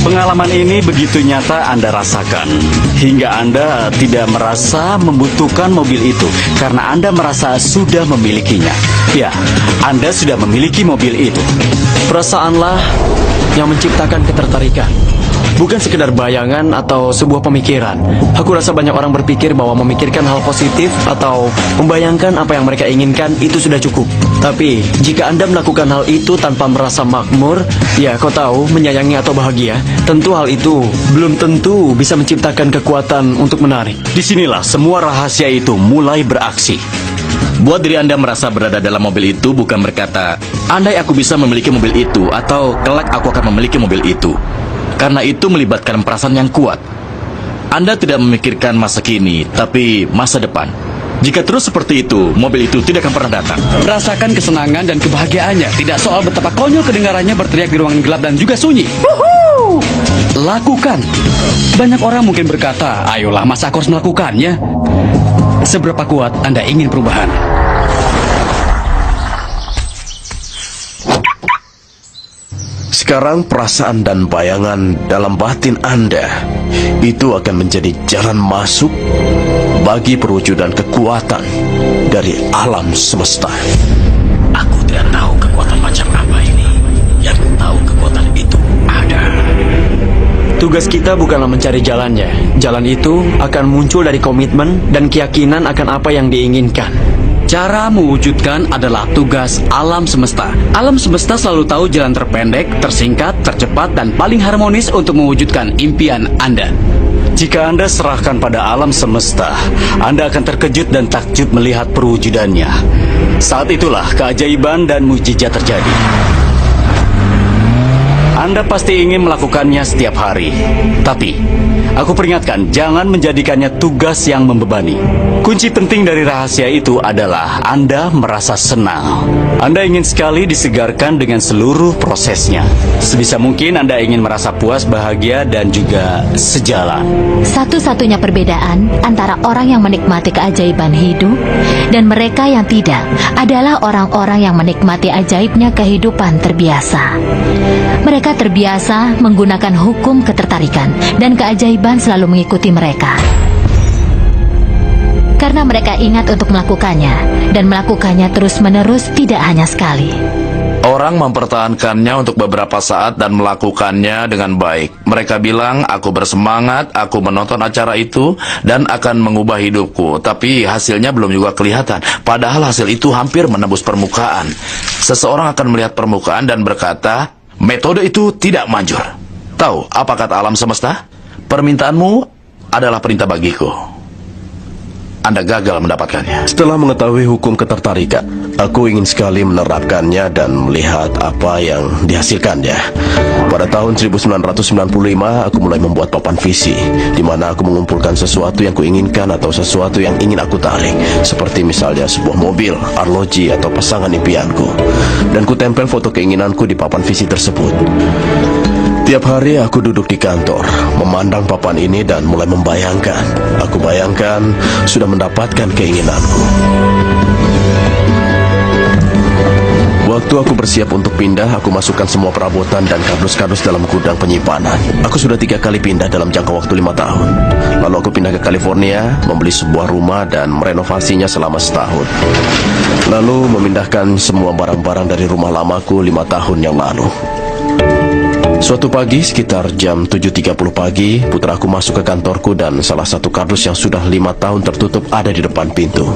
Speaker 2: Pengalaman ini begitu nyata Anda rasakan, hingga Anda tidak merasa membutuhkan mobil itu, karena Anda merasa sudah memilikinya. Ya, Anda sudah memiliki mobil itu.
Speaker 4: Perasaanlah yang menciptakan ketertarikan. Bukan sekedar bayangan atau sebuah pemikiran. Aku rasa banyak orang berpikir bahwa memikirkan hal positif atau membayangkan apa yang mereka inginkan itu sudah cukup. Tapi, jika Anda melakukan hal itu tanpa merasa makmur, ya kau tahu, menyayangi atau bahagia, tentu hal itu belum tentu bisa menciptakan kekuatan untuk menarik.
Speaker 2: Disinilah semua rahasia itu mulai beraksi.
Speaker 6: Buat diri Anda merasa berada dalam mobil itu bukan berkata, andai aku bisa memiliki mobil itu, atau kelak aku akan memiliki mobil itu. Karena itu melibatkan perasaan yang kuat. Anda tidak memikirkan masa kini, tapi masa depan. Jika terus seperti itu, mobil itu tidak akan pernah datang.
Speaker 7: Rasakan kesenangan dan kebahagiaannya. Tidak soal betapa konyol kedengarannya berteriak di ruangan gelap dan juga sunyi. Wuhu! Lakukan. Banyak orang mungkin berkata, ayolah, masa aku harus melakukannya? Seberapa kuat Anda ingin perubahan?
Speaker 3: Sekarang perasaan dan bayangan dalam batin Anda itu akan menjadi jalan masuk bagi perwujudan kekuatan dari alam semesta.
Speaker 6: Aku tidak tahu kekuatan macam apa ini. Yang tahu kekuatan itu ada.
Speaker 4: Tugas kita bukanlah mencari jalannya. Jalan itu akan muncul dari komitmen dan keyakinan akan apa yang diinginkan.
Speaker 7: Cara mewujudkan adalah tugas alam semesta. Alam semesta selalu tahu jalan terpendek, tersingkat, tercepat, dan paling harmonis untuk mewujudkan impian Anda.
Speaker 2: Jika Anda serahkan pada alam semesta, Anda akan terkejut dan takjub melihat perwujudannya. Saat itulah keajaiban dan mukjizat terjadi. Anda pasti ingin melakukannya setiap hari. Tapi, aku peringatkan, jangan menjadikannya tugas yang membebani. Kunci penting dari rahasia itu adalah Anda merasa senang. Anda ingin sekali disegarkan dengan seluruh prosesnya. Sebisa mungkin Anda ingin merasa puas, bahagia, dan juga sejalan.
Speaker 10: Satu-satunya perbedaan antara orang yang menikmati keajaiban hidup dan mereka yang tidak adalah orang-orang yang menikmati ajaibnya kehidupan terbiasa. Mereka terbiasa menggunakan hukum ketertarikan dan keajaiban selalu mengikuti mereka. Karena mereka ingat untuk melakukannya dan melakukannya terus-menerus, tidak hanya sekali.
Speaker 8: Orang mempertahankannya untuk beberapa saat dan melakukannya dengan baik. Mereka bilang, aku bersemangat, aku menonton acara itu, dan akan mengubah hidupku. Tapi hasilnya belum juga kelihatan. Padahal hasil itu hampir menembus permukaan. Seseorang akan melihat permukaan dan berkata, metode itu tidak manjur. Tahu apa kata alam semesta? Permintaanmu adalah perintah bagiku. Anda gagal mendapatkannya.
Speaker 3: Setelah mengetahui hukum ketertarikan, aku ingin sekali menerapkannya dan melihat apa yang dihasilkannya. Pada tahun 1995, aku mulai membuat papan visi, di mana aku mengumpulkan sesuatu yang kuinginkan atau sesuatu yang ingin aku tarik, seperti misalnya sebuah mobil, arloji, atau pasangan impianku. Dan kutempel foto keinginanku di papan visi tersebut. Tiap hari aku duduk di kantor, memandang papan ini dan mulai membayangkan. Aku bayangkan sudah mendapatkan keinginanku. Waktu aku bersiap untuk pindah, aku masukkan semua perabotan dan kardus-kardus dalam gudang penyimpanan. Aku sudah 3 kali pindah dalam jangka waktu 5 tahun. Lalu aku pindah ke California, membeli sebuah rumah dan merenovasinya selama setahun. Lalu memindahkan semua barang-barang dari rumah lamaku 5 tahun yang lalu. Suatu pagi sekitar jam 7.30 pagi, putraku masuk ke kantorku dan salah satu kardus yang sudah 5 tahun tertutup ada di depan pintu.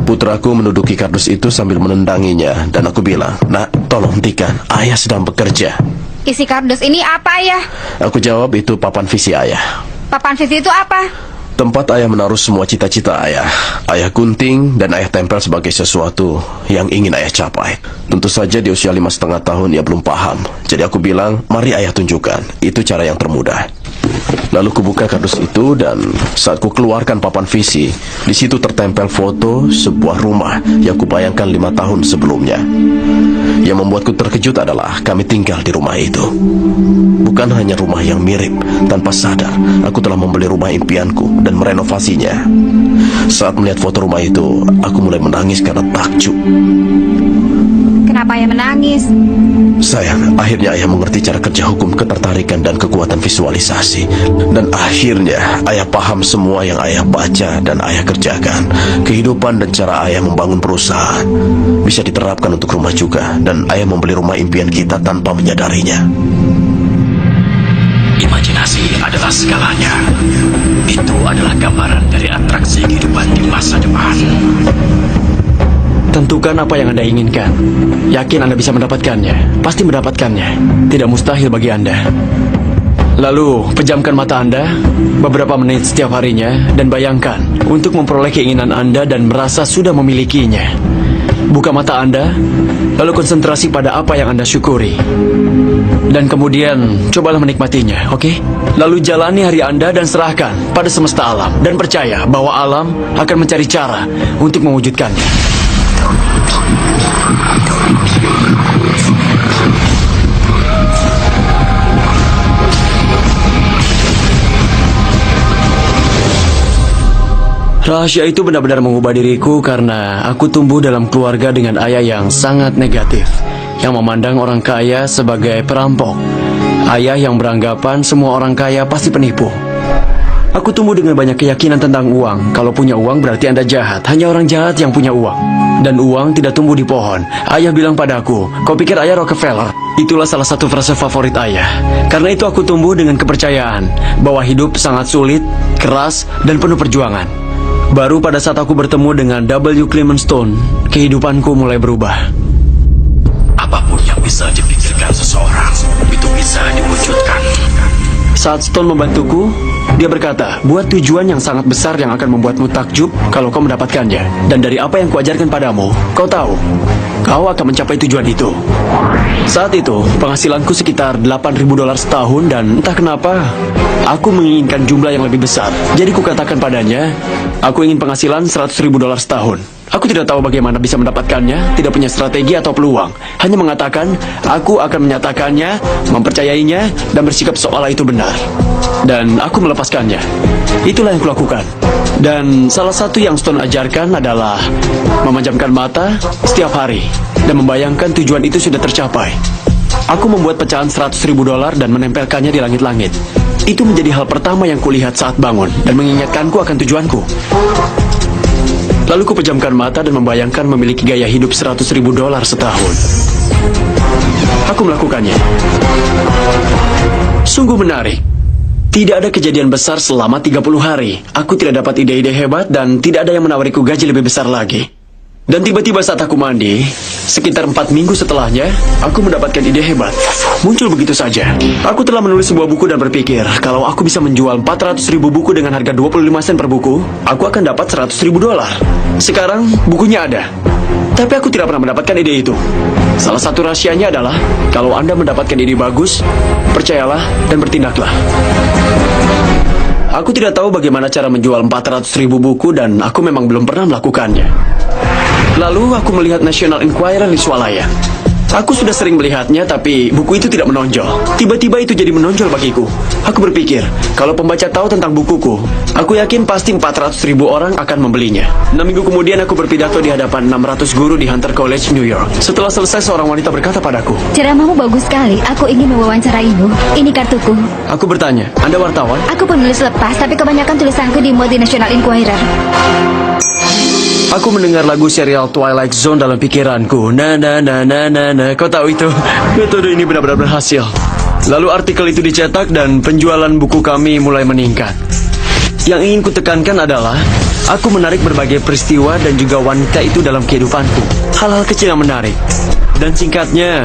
Speaker 3: Putraku menduduki kardus itu sambil menendanginya dan aku bilang, "Nak, tolong hentikan, ayah sedang bekerja."
Speaker 11: Isi kardus ini apa, Ayah?
Speaker 3: Aku jawab, "Itu papan visi ayah."
Speaker 11: Papan visi itu apa?
Speaker 3: Tempat ayah menaruh semua cita-cita ayah. Ayah gunting dan ayah tempel sebagai sesuatu yang ingin ayah capai. Tentu saja di usia 5,5 tahun ia belum paham. Jadi aku bilang, "Mari ayah tunjukkan, itu cara yang termudah." Lalu kubuka kardus itu dan saat ku keluarkan papan visi, di situ tertempel foto sebuah rumah yang kubayangkan 5 tahun sebelumnya. Yang membuatku terkejut adalah kami tinggal di rumah itu. Bukan hanya rumah yang mirip, tanpa sadar aku telah membeli rumah impianku dan merenovasinya. Saat melihat foto rumah itu, aku mulai menangis karena takjub.
Speaker 11: Kenapa Ayah menangis?
Speaker 3: Sayang, akhirnya ayah mengerti cara kerja hukum ketertarikan dan kekuatan visualisasi. Dan akhirnya ayah paham semua yang ayah baca dan ayah kerjakan. Kehidupan dan cara ayah membangun perusahaan bisa diterapkan untuk rumah juga. Dan ayah membeli rumah impian kita tanpa menyadarinya.
Speaker 6: Imajinasi adalah segalanya. Itu adalah gambaran dari atraksi kehidupan di masa depan.
Speaker 4: Tentukan apa yang Anda inginkan. Yakin Anda bisa mendapatkannya. Pasti mendapatkannya. Tidak mustahil bagi Anda. Lalu, pejamkan mata Anda beberapa menit setiap harinya dan bayangkan untuk memperoleh keinginan Anda dan merasa sudah memilikinya. Buka mata Anda, lalu konsentrasi pada apa yang Anda syukuri. Dan kemudian, cobalah menikmatinya, oke? Lalu jalani hari Anda dan serahkan pada semesta alam. Dan percaya bahwa alam akan mencari cara untuk mewujudkannya. Rahasia itu benar-benar mengubah diriku karena aku tumbuh dalam keluarga dengan ayah yang sangat negatif, yang memandang orang kaya sebagai perampok. Ayah yang beranggapan semua orang kaya pasti penipu. Aku tumbuh dengan banyak keyakinan tentang uang. Kalau punya uang berarti Anda jahat. Hanya orang jahat yang punya uang. Dan uang tidak tumbuh di pohon. Ayah bilang padaku, kau pikir ayah Rockefeller? Itulah salah satu frase favorit ayah. Karena itu aku tumbuh dengan kepercayaan bahwa hidup sangat sulit, keras, dan penuh perjuangan. Baru pada saat aku bertemu dengan W. Clement Stone, kehidupanku mulai berubah.
Speaker 6: Apapun yang bisa dipikirkan seseorang, itu bisa diwujudkan.
Speaker 4: Saat Stone membantuku, dia berkata, buat tujuan yang sangat besar yang akan membuatmu takjub kalau kau mendapatkannya. Dan dari apa yang kuajarkan padamu, kau tahu, kau akan mencapai tujuan itu. Saat itu, penghasilanku sekitar $8.000 setahun dan entah kenapa, aku menginginkan jumlah yang lebih besar. Jadi kukatakan padanya, aku ingin penghasilan $100.000 setahun. Aku tidak tahu bagaimana bisa mendapatkannya, tidak punya strategi atau peluang. Hanya mengatakan, aku akan menyatakannya, mempercayainya, dan bersikap seolah itu benar. Dan aku melepaskannya. Itulah yang kulakukan. Dan salah satu yang Stone ajarkan adalah memejamkan mata setiap hari dan membayangkan tujuan itu sudah tercapai. Aku membuat pecahan $100.000 dan menempelkannya di langit-langit. Itu menjadi hal pertama yang kulihat saat bangun dan mengingatkanku akan tujuanku. Lalu kupejamkan mata dan membayangkan memiliki gaya hidup $100.000 setahun. Aku melakukannya. Sungguh menarik. Tidak ada kejadian besar selama 30 hari. Aku tidak dapat ide-ide hebat dan tidak ada yang menawariku gaji lebih besar lagi. Dan tiba-tiba saat aku mandi, sekitar 4 minggu setelahnya, aku mendapatkan ide hebat. Muncul begitu saja. Aku telah menulis sebuah buku dan berpikir, kalau aku bisa menjual 400.000 buku dengan harga 25 sen per buku, aku akan dapat $100.000. Sekarang, bukunya ada. Tapi aku tidak pernah mendapatkan ide itu. Salah satu rahasianya adalah, kalau Anda mendapatkan ide bagus, percayalah dan bertindaklah. Aku tidak tahu bagaimana cara menjual 400.000 buku dan aku memang belum pernah melakukannya. Lalu aku melihat National Enquirer di swalayan. Aku sudah sering melihatnya, tapi buku itu tidak menonjol. Tiba-tiba itu jadi menonjol bagiku. Aku berpikir, kalau pembaca tahu tentang bukuku, aku yakin pasti 400.000 orang akan membelinya. 6 minggu kemudian aku berpidato di hadapan 600 guru di Hunter College, New York. Setelah selesai, seorang wanita berkata padaku,
Speaker 10: Ceramahmu bagus sekali. Aku ingin mewawancaraimu. Ini kartuku.
Speaker 4: aku bertanya, Anda wartawan?
Speaker 10: Aku penulis lepas, tapi kebanyakan tulisanku dimuat di National Enquirer.
Speaker 4: Aku mendengar lagu serial Twilight Zone dalam pikiranku. Na. Kau tahu itu? Metode ini benar-benar berhasil. Lalu artikel itu dicetak dan penjualan buku kami mulai meningkat. Yang ingin kutekankan adalah aku menarik berbagai peristiwa dan juga wanita itu dalam kehidupanku. Hal-hal kecil yang menarik. Dan singkatnya,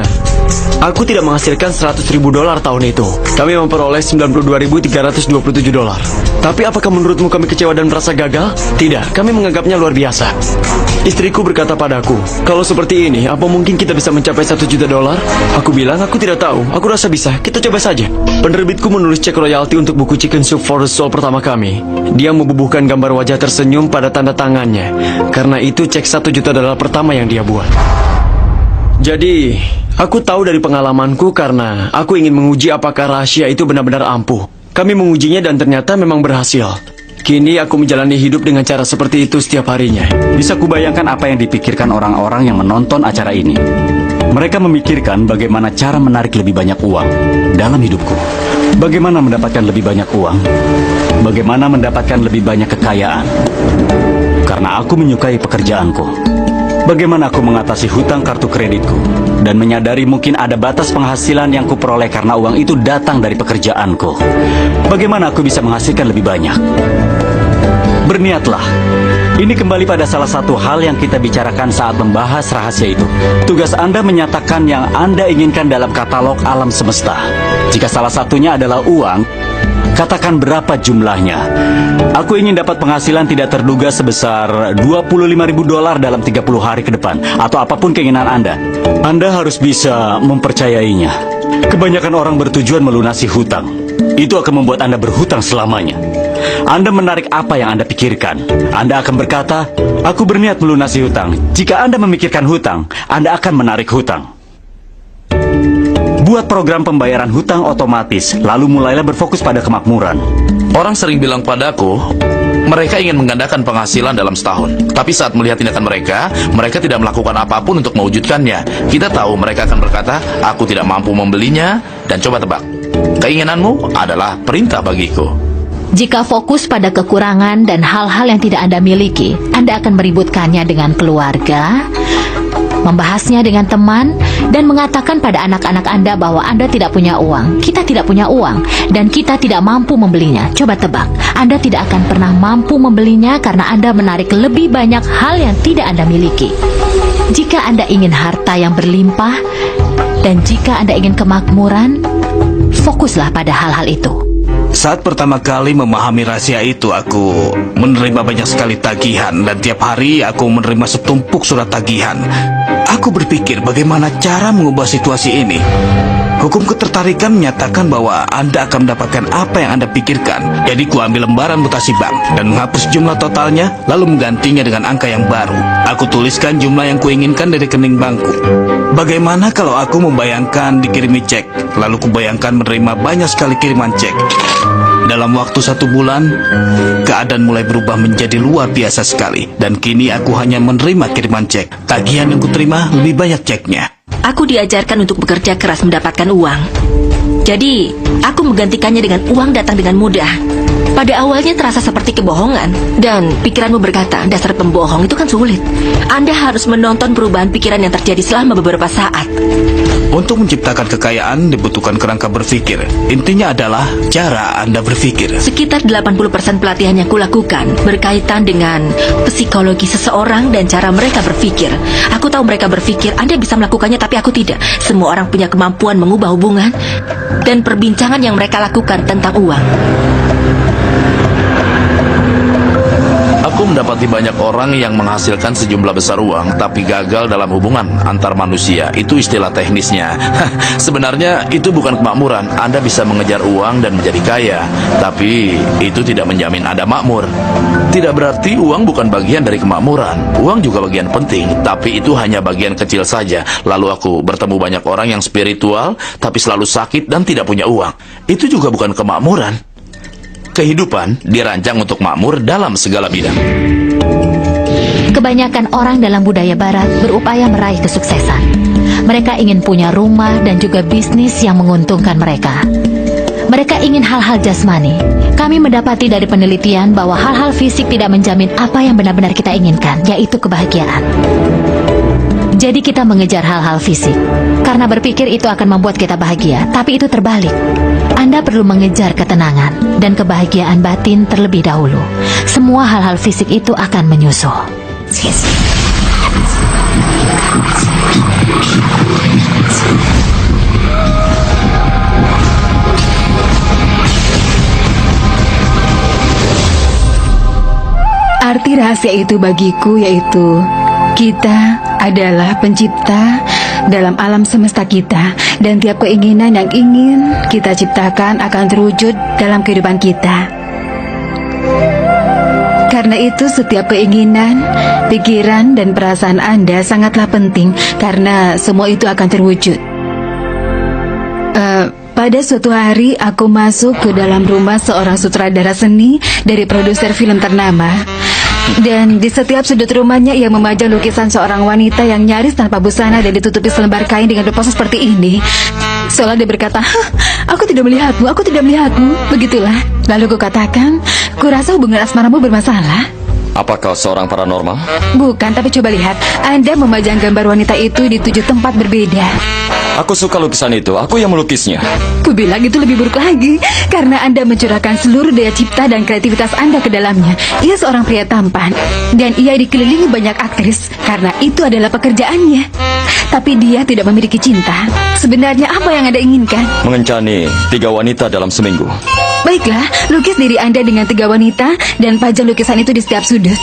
Speaker 4: aku tidak menghasilkan $100.000 tahun itu. Kami memperoleh $92.327. Tapi apakah menurutmu kami kecewa dan merasa gagal? Tidak, kami menganggapnya luar biasa. Istriku berkata padaku, kalau seperti ini, apa mungkin kita bisa mencapai $1 juta? Aku bilang, aku tidak tahu. Aku rasa bisa, kita coba saja. Penerbitku menulis cek royalti untuk buku Chicken Soup for the Soul pertama kami. Dia membubuhkan gambar wajah tersenyum pada tanda tangannya. Karena itu cek $1 juta pertama yang dia buat. Jadi, aku tahu dari pengalamanku karena aku ingin menguji apakah rahasia itu benar-benar ampuh. Kami mengujinya dan ternyata memang berhasil. Kini aku menjalani hidup dengan cara seperti itu setiap harinya.
Speaker 2: Bisa kubayangkan apa yang dipikirkan orang-orang yang menonton acara ini. Mereka memikirkan bagaimana cara menarik lebih banyak uang dalam hidupku. Bagaimana mendapatkan lebih banyak uang? Bagaimana mendapatkan lebih banyak kekayaan? Karena aku menyukai pekerjaanku. Bagaimana aku mengatasi hutang kartu kreditku dan menyadari mungkin ada batas penghasilan yang kuperoleh karena uang itu datang dari pekerjaanku. Bagaimana aku bisa menghasilkan lebih banyak? Berniatlah. Ini kembali pada salah satu hal yang kita bicarakan saat membahas rahasia itu. Tugas Anda menyatakan yang Anda inginkan dalam katalog alam semesta. Jika salah satunya adalah uang, katakan berapa jumlahnya. Aku ingin dapat penghasilan tidak terduga sebesar $25.000 dalam 30 hari ke depan, atau apapun keinginan Anda. Anda harus bisa mempercayainya. Kebanyakan orang bertujuan melunasi hutang. Itu akan membuat Anda berhutang selamanya. Anda menarik apa yang Anda pikirkan. Anda akan berkata, aku berniat melunasi hutang. Jika Anda memikirkan hutang, Anda akan menarik hutang. Buat program pembayaran hutang otomatis, lalu mulailah berfokus pada kemakmuran.
Speaker 8: Orang sering bilang padaku, mereka ingin menggandakan penghasilan dalam setahun. Tapi saat melihat tindakan mereka tidak melakukan apapun untuk mewujudkannya. Kita tahu mereka akan berkata, aku tidak mampu membelinya, dan coba tebak. Keinginanmu adalah perintah bagiku.
Speaker 10: Jika fokus pada kekurangan dan hal-hal yang tidak Anda miliki, Anda akan meributkannya dengan keluarga, membahasnya dengan teman, dan mengatakan pada anak-anak Anda bahwa Anda tidak punya uang, kita tidak punya uang, dan kita tidak mampu membelinya. Coba tebak, Anda tidak akan pernah mampu membelinya karena Anda menarik lebih banyak hal yang tidak Anda miliki. Jika Anda ingin harta yang berlimpah, dan jika Anda ingin kemakmuran, fokuslah pada hal-hal itu.
Speaker 8: Saat pertama kali memahami rahasia itu, aku menerima banyak sekali tagihan, dan tiap hari aku menerima setumpuk surat tagihan. Aku berpikir bagaimana cara mengubah situasi ini. Hukum ketertarikan menyatakan bahwa Anda akan mendapatkan apa yang Anda pikirkan. Jadi ku ambil lembaran mutasi bank dan menghapus jumlah totalnya, lalu menggantinya dengan angka yang baru. Aku tuliskan jumlah yang kuinginkan dari rekening bankku. Bagaimana kalau aku membayangkan dikirimi cek, lalu kubayangkan menerima banyak sekali kiriman cek. Dalam waktu 1 bulan, keadaan mulai berubah menjadi luar biasa sekali. Dan kini aku hanya menerima kiriman cek. Tagihan yang kuterima lebih banyak ceknya.
Speaker 12: Aku diajarkan untuk bekerja keras mendapatkan uang. Jadi, aku menggantikannya dengan uang datang dengan mudah. Pada awalnya terasa seperti kebohongan, dan pikiranmu berkata, dasar pembohong itu kan sulit. Anda harus menonton perubahan pikiran yang terjadi selama beberapa saat.
Speaker 8: Untuk menciptakan kekayaan dibutuhkan kerangka berpikir. Intinya adalah cara Anda berpikir.
Speaker 12: Sekitar 80% pelatihan yang kulakukan berkaitan dengan psikologi seseorang dan cara mereka berpikir. Aku tahu mereka berpikir, Anda bisa melakukannya tapi aku tidak. Semua orang punya kemampuan mengubah hubungan dan perbincangan yang mereka lakukan tentang uang.
Speaker 8: Aku mendapati banyak orang yang menghasilkan sejumlah besar uang tapi gagal dalam hubungan antar manusia. Itu istilah teknisnya. Sebenarnya itu bukan kemakmuran. Anda bisa mengejar uang dan menjadi kaya, tapi itu tidak menjamin Anda makmur. Tidak berarti uang bukan bagian dari kemakmuran. Uang juga bagian penting, tapi itu hanya bagian kecil saja. Lalu aku bertemu banyak orang yang spiritual tapi selalu sakit dan tidak punya uang. Itu juga bukan kemakmuran. Kehidupan dirancang untuk makmur dalam segala bidang.
Speaker 10: Kebanyakan orang dalam budaya barat berupaya meraih kesuksesan. Mereka ingin punya rumah dan juga bisnis yang menguntungkan mereka. Mereka ingin hal-hal jasmani. Kami mendapati dari penelitian bahwa hal-hal fisik tidak menjamin apa yang benar-benar kita inginkan, yaitu kebahagiaan. Jadi kita mengejar hal-hal fisik karena berpikir itu akan membuat kita bahagia, tapi itu terbalik. Anda perlu mengejar ketenangan dan kebahagiaan batin terlebih dahulu. Semua hal-hal fisik itu akan menyusul.
Speaker 1: Arti rahasia itu bagiku yaitu kita adalah pencipta dalam alam semesta kita, dan tiap keinginan yang ingin kita ciptakan akan terwujud dalam kehidupan kita. Karena itu setiap keinginan, pikiran, dan perasaan Anda sangatlah penting karena semua itu akan terwujud. Pada suatu hari aku masuk ke dalam rumah seorang sutradara seni dari produser film ternama.
Speaker 11: Dan di setiap sudut rumahnya ia memajang lukisan seorang wanita yang nyaris tanpa busana dan ditutupi selembar kain dengan berpose seperti ini. Seolah dia berkata, aku tidak melihatmu, aku tidak melihatmu. Begitulah. Lalu kukatakan, kurasa hubungan asmaramu bermasalah.
Speaker 6: Apa kau seorang paranormal?
Speaker 11: Bukan, tapi coba lihat. Anda memajang gambar wanita itu di 7 tempat berbeda.
Speaker 6: Aku suka lukisan itu, aku yang melukisnya.
Speaker 11: Kubilang itu lebih buruk lagi, karena Anda mencurahkan seluruh daya cipta dan kreativitas Anda ke dalamnya. Ia seorang pria tampan, dan ia dikelilingi banyak aktris, karena itu adalah pekerjaannya. Tapi dia tidak memiliki cinta. Sebenarnya apa yang Anda inginkan?
Speaker 6: Mengencani 3 wanita dalam seminggu.
Speaker 11: Baiklah, lukis diri Anda dengan 3 wanita, dan pajang lukisan itu di setiap sudut.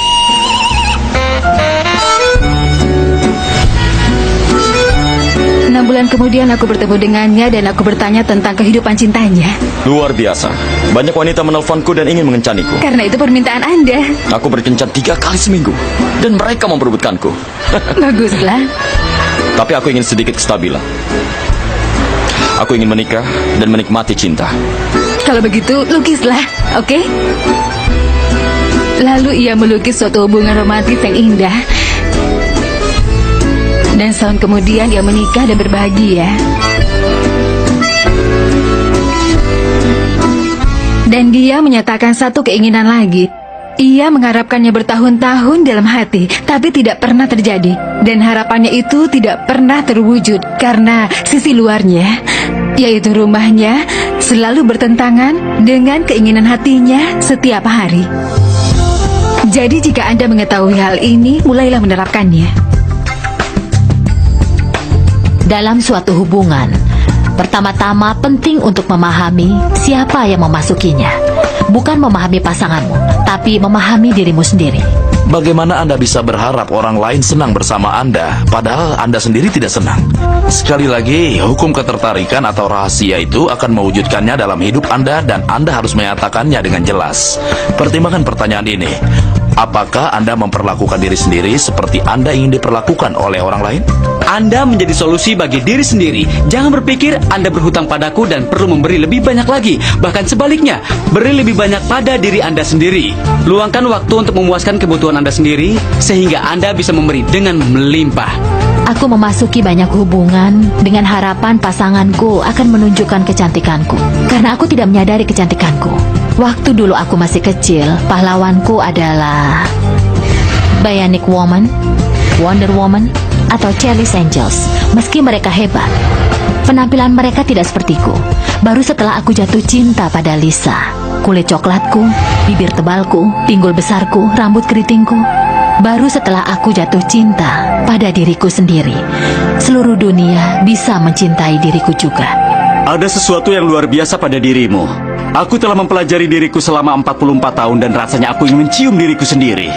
Speaker 11: Bulan kemudian aku bertemu dengannya dan aku bertanya tentang kehidupan cintanya.
Speaker 6: Luar biasa. Banyak wanita menelponku dan ingin mengencaniku.
Speaker 11: Karena itu permintaan Anda.
Speaker 6: Aku berkencan 3 kali seminggu dan mereka memperebutkanku.
Speaker 11: Baguslah.
Speaker 6: Tapi aku ingin sedikit kestabilan. Aku ingin menikah dan menikmati cinta.
Speaker 11: Kalau begitu, lukislah, oke? Lalu ia melukis suatu hubungan romantis yang indah. Dan setahun kemudian ia menikah dan berbahagia. Dan dia menyatakan satu keinginan lagi. Ia mengharapkannya bertahun-tahun dalam hati, tapi tidak pernah terjadi. Dan harapannya itu tidak pernah terwujud karena sisi luarnya, yaitu rumahnya, selalu bertentangan dengan keinginan hatinya setiap hari. Jadi jika Anda mengetahui hal ini, mulailah menerapkannya.
Speaker 10: Dalam suatu hubungan, pertama-tama penting untuk memahami siapa yang memasukinya. Bukan memahami pasanganmu, tapi memahami dirimu sendiri.
Speaker 5: Bagaimana Anda bisa berharap orang lain senang bersama Anda, padahal Anda sendiri tidak senang? Sekali lagi, hukum ketertarikan atau rahasia itu akan mewujudkannya dalam hidup Anda dan Anda harus menyatakannya dengan jelas. Pertimbangkan pertanyaan ini. Apakah Anda memperlakukan diri sendiri seperti Anda ingin diperlakukan oleh orang lain?
Speaker 7: Anda menjadi solusi bagi diri sendiri. Jangan berpikir Anda berhutang padaku dan perlu memberi lebih banyak lagi. Bahkan sebaliknya, beri lebih banyak pada diri Anda sendiri. Luangkan waktu untuk memuaskan kebutuhan Anda sendiri, sehingga Anda bisa memberi dengan melimpah.
Speaker 10: Aku memasuki banyak hubungan dengan harapan pasanganku akan menunjukkan kecantikanku. Karena aku tidak menyadari kecantikanku. Waktu dulu aku masih kecil, pahlawanku adalah Bionic Woman, Wonder Woman, atau Charlie's Angels. Meski mereka hebat, penampilan mereka tidak sepertiku. Baru setelah aku jatuh cinta pada Lisa, kulit coklatku, bibir tebalku, pinggul besarku, rambut keritingku. Baru setelah aku jatuh cinta pada diriku sendiri, seluruh dunia bisa mencintai diriku juga.
Speaker 2: Ada sesuatu yang luar biasa pada dirimu. Aku telah mempelajari diriku selama 44 tahun dan rasanya aku ingin mencium diriku sendiri.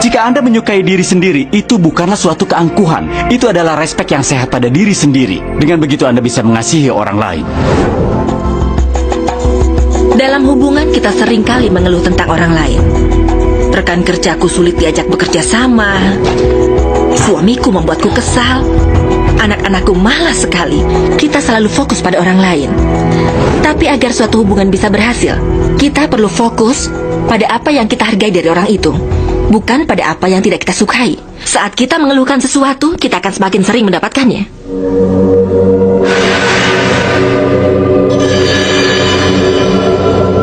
Speaker 2: Jika Anda menyukai diri sendiri, itu bukanlah suatu keangkuhan. Itu adalah respek yang sehat pada diri sendiri. Dengan begitu Anda bisa mengasihi orang lain.
Speaker 12: Dalam hubungan kita seringkali mengeluh tentang orang lain. Rekan kerjaku sulit diajak bekerja sama. Suamiku membuatku kesal. Anak-anakku malas sekali. Kita selalu fokus pada orang lain. Tapi agar suatu hubungan bisa berhasil, kita perlu fokus pada apa yang kita hargai dari orang itu, bukan pada apa yang tidak kita sukai. Saat kita mengeluhkan sesuatu, kita akan semakin sering mendapatkannya.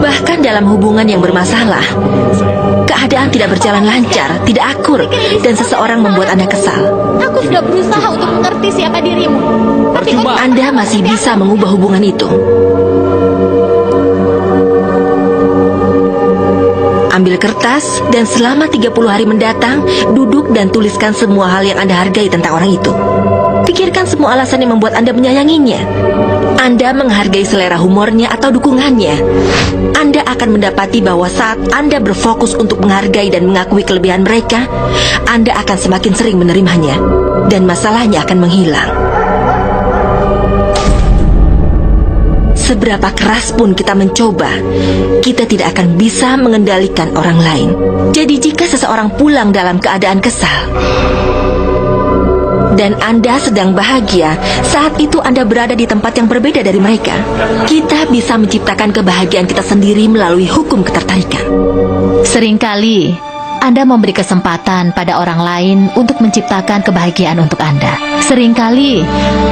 Speaker 12: Bahkan dalam hubungan yang bermasalah, keadaan tidak berjalan lancar, tidak akur, dan seseorang membuat Anda kesal.
Speaker 10: Aku sudah berusaha untuk mengerti siapa dirimu. Tapi
Speaker 12: Anda masih bisa mengubah hubungan itu. Ambil kertas dan selama 30 hari mendatang, duduk dan tuliskan semua hal yang Anda hargai tentang orang itu. Pikirkan semua alasan yang membuat Anda menyayanginya. Anda menghargai selera humornya atau dukungannya. Anda akan mendapati bahwa saat Anda berfokus untuk menghargai dan mengakui kelebihan mereka, Anda akan semakin sering menerimanya, dan masalahnya akan menghilang. Seberapa keras pun kita mencoba, kita tidak akan bisa mengendalikan orang lain. Jadi jika seseorang pulang dalam keadaan kesal, dan Anda sedang bahagia, saat itu Anda berada di tempat yang berbeda dari mereka. Kita bisa menciptakan kebahagiaan kita sendiri melalui hukum ketertarikan.
Speaker 10: seringkali Anda memberi kesempatan pada orang lain untuk menciptakan kebahagiaan untuk Anda. Seringkali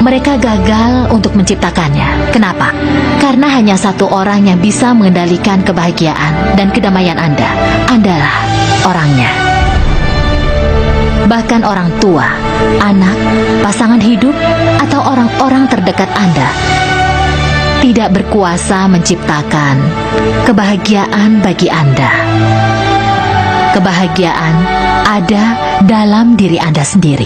Speaker 10: mereka gagal untuk menciptakannya. Kenapa? Karena hanya satu orang yang bisa mengendalikan kebahagiaan dan kedamaian Anda. Andalah orangnya. Bahkan orang tua, anak, pasangan hidup, atau orang-orang terdekat Anda tidak berkuasa menciptakan kebahagiaan bagi Anda. Kebahagiaan ada dalam diri Anda sendiri.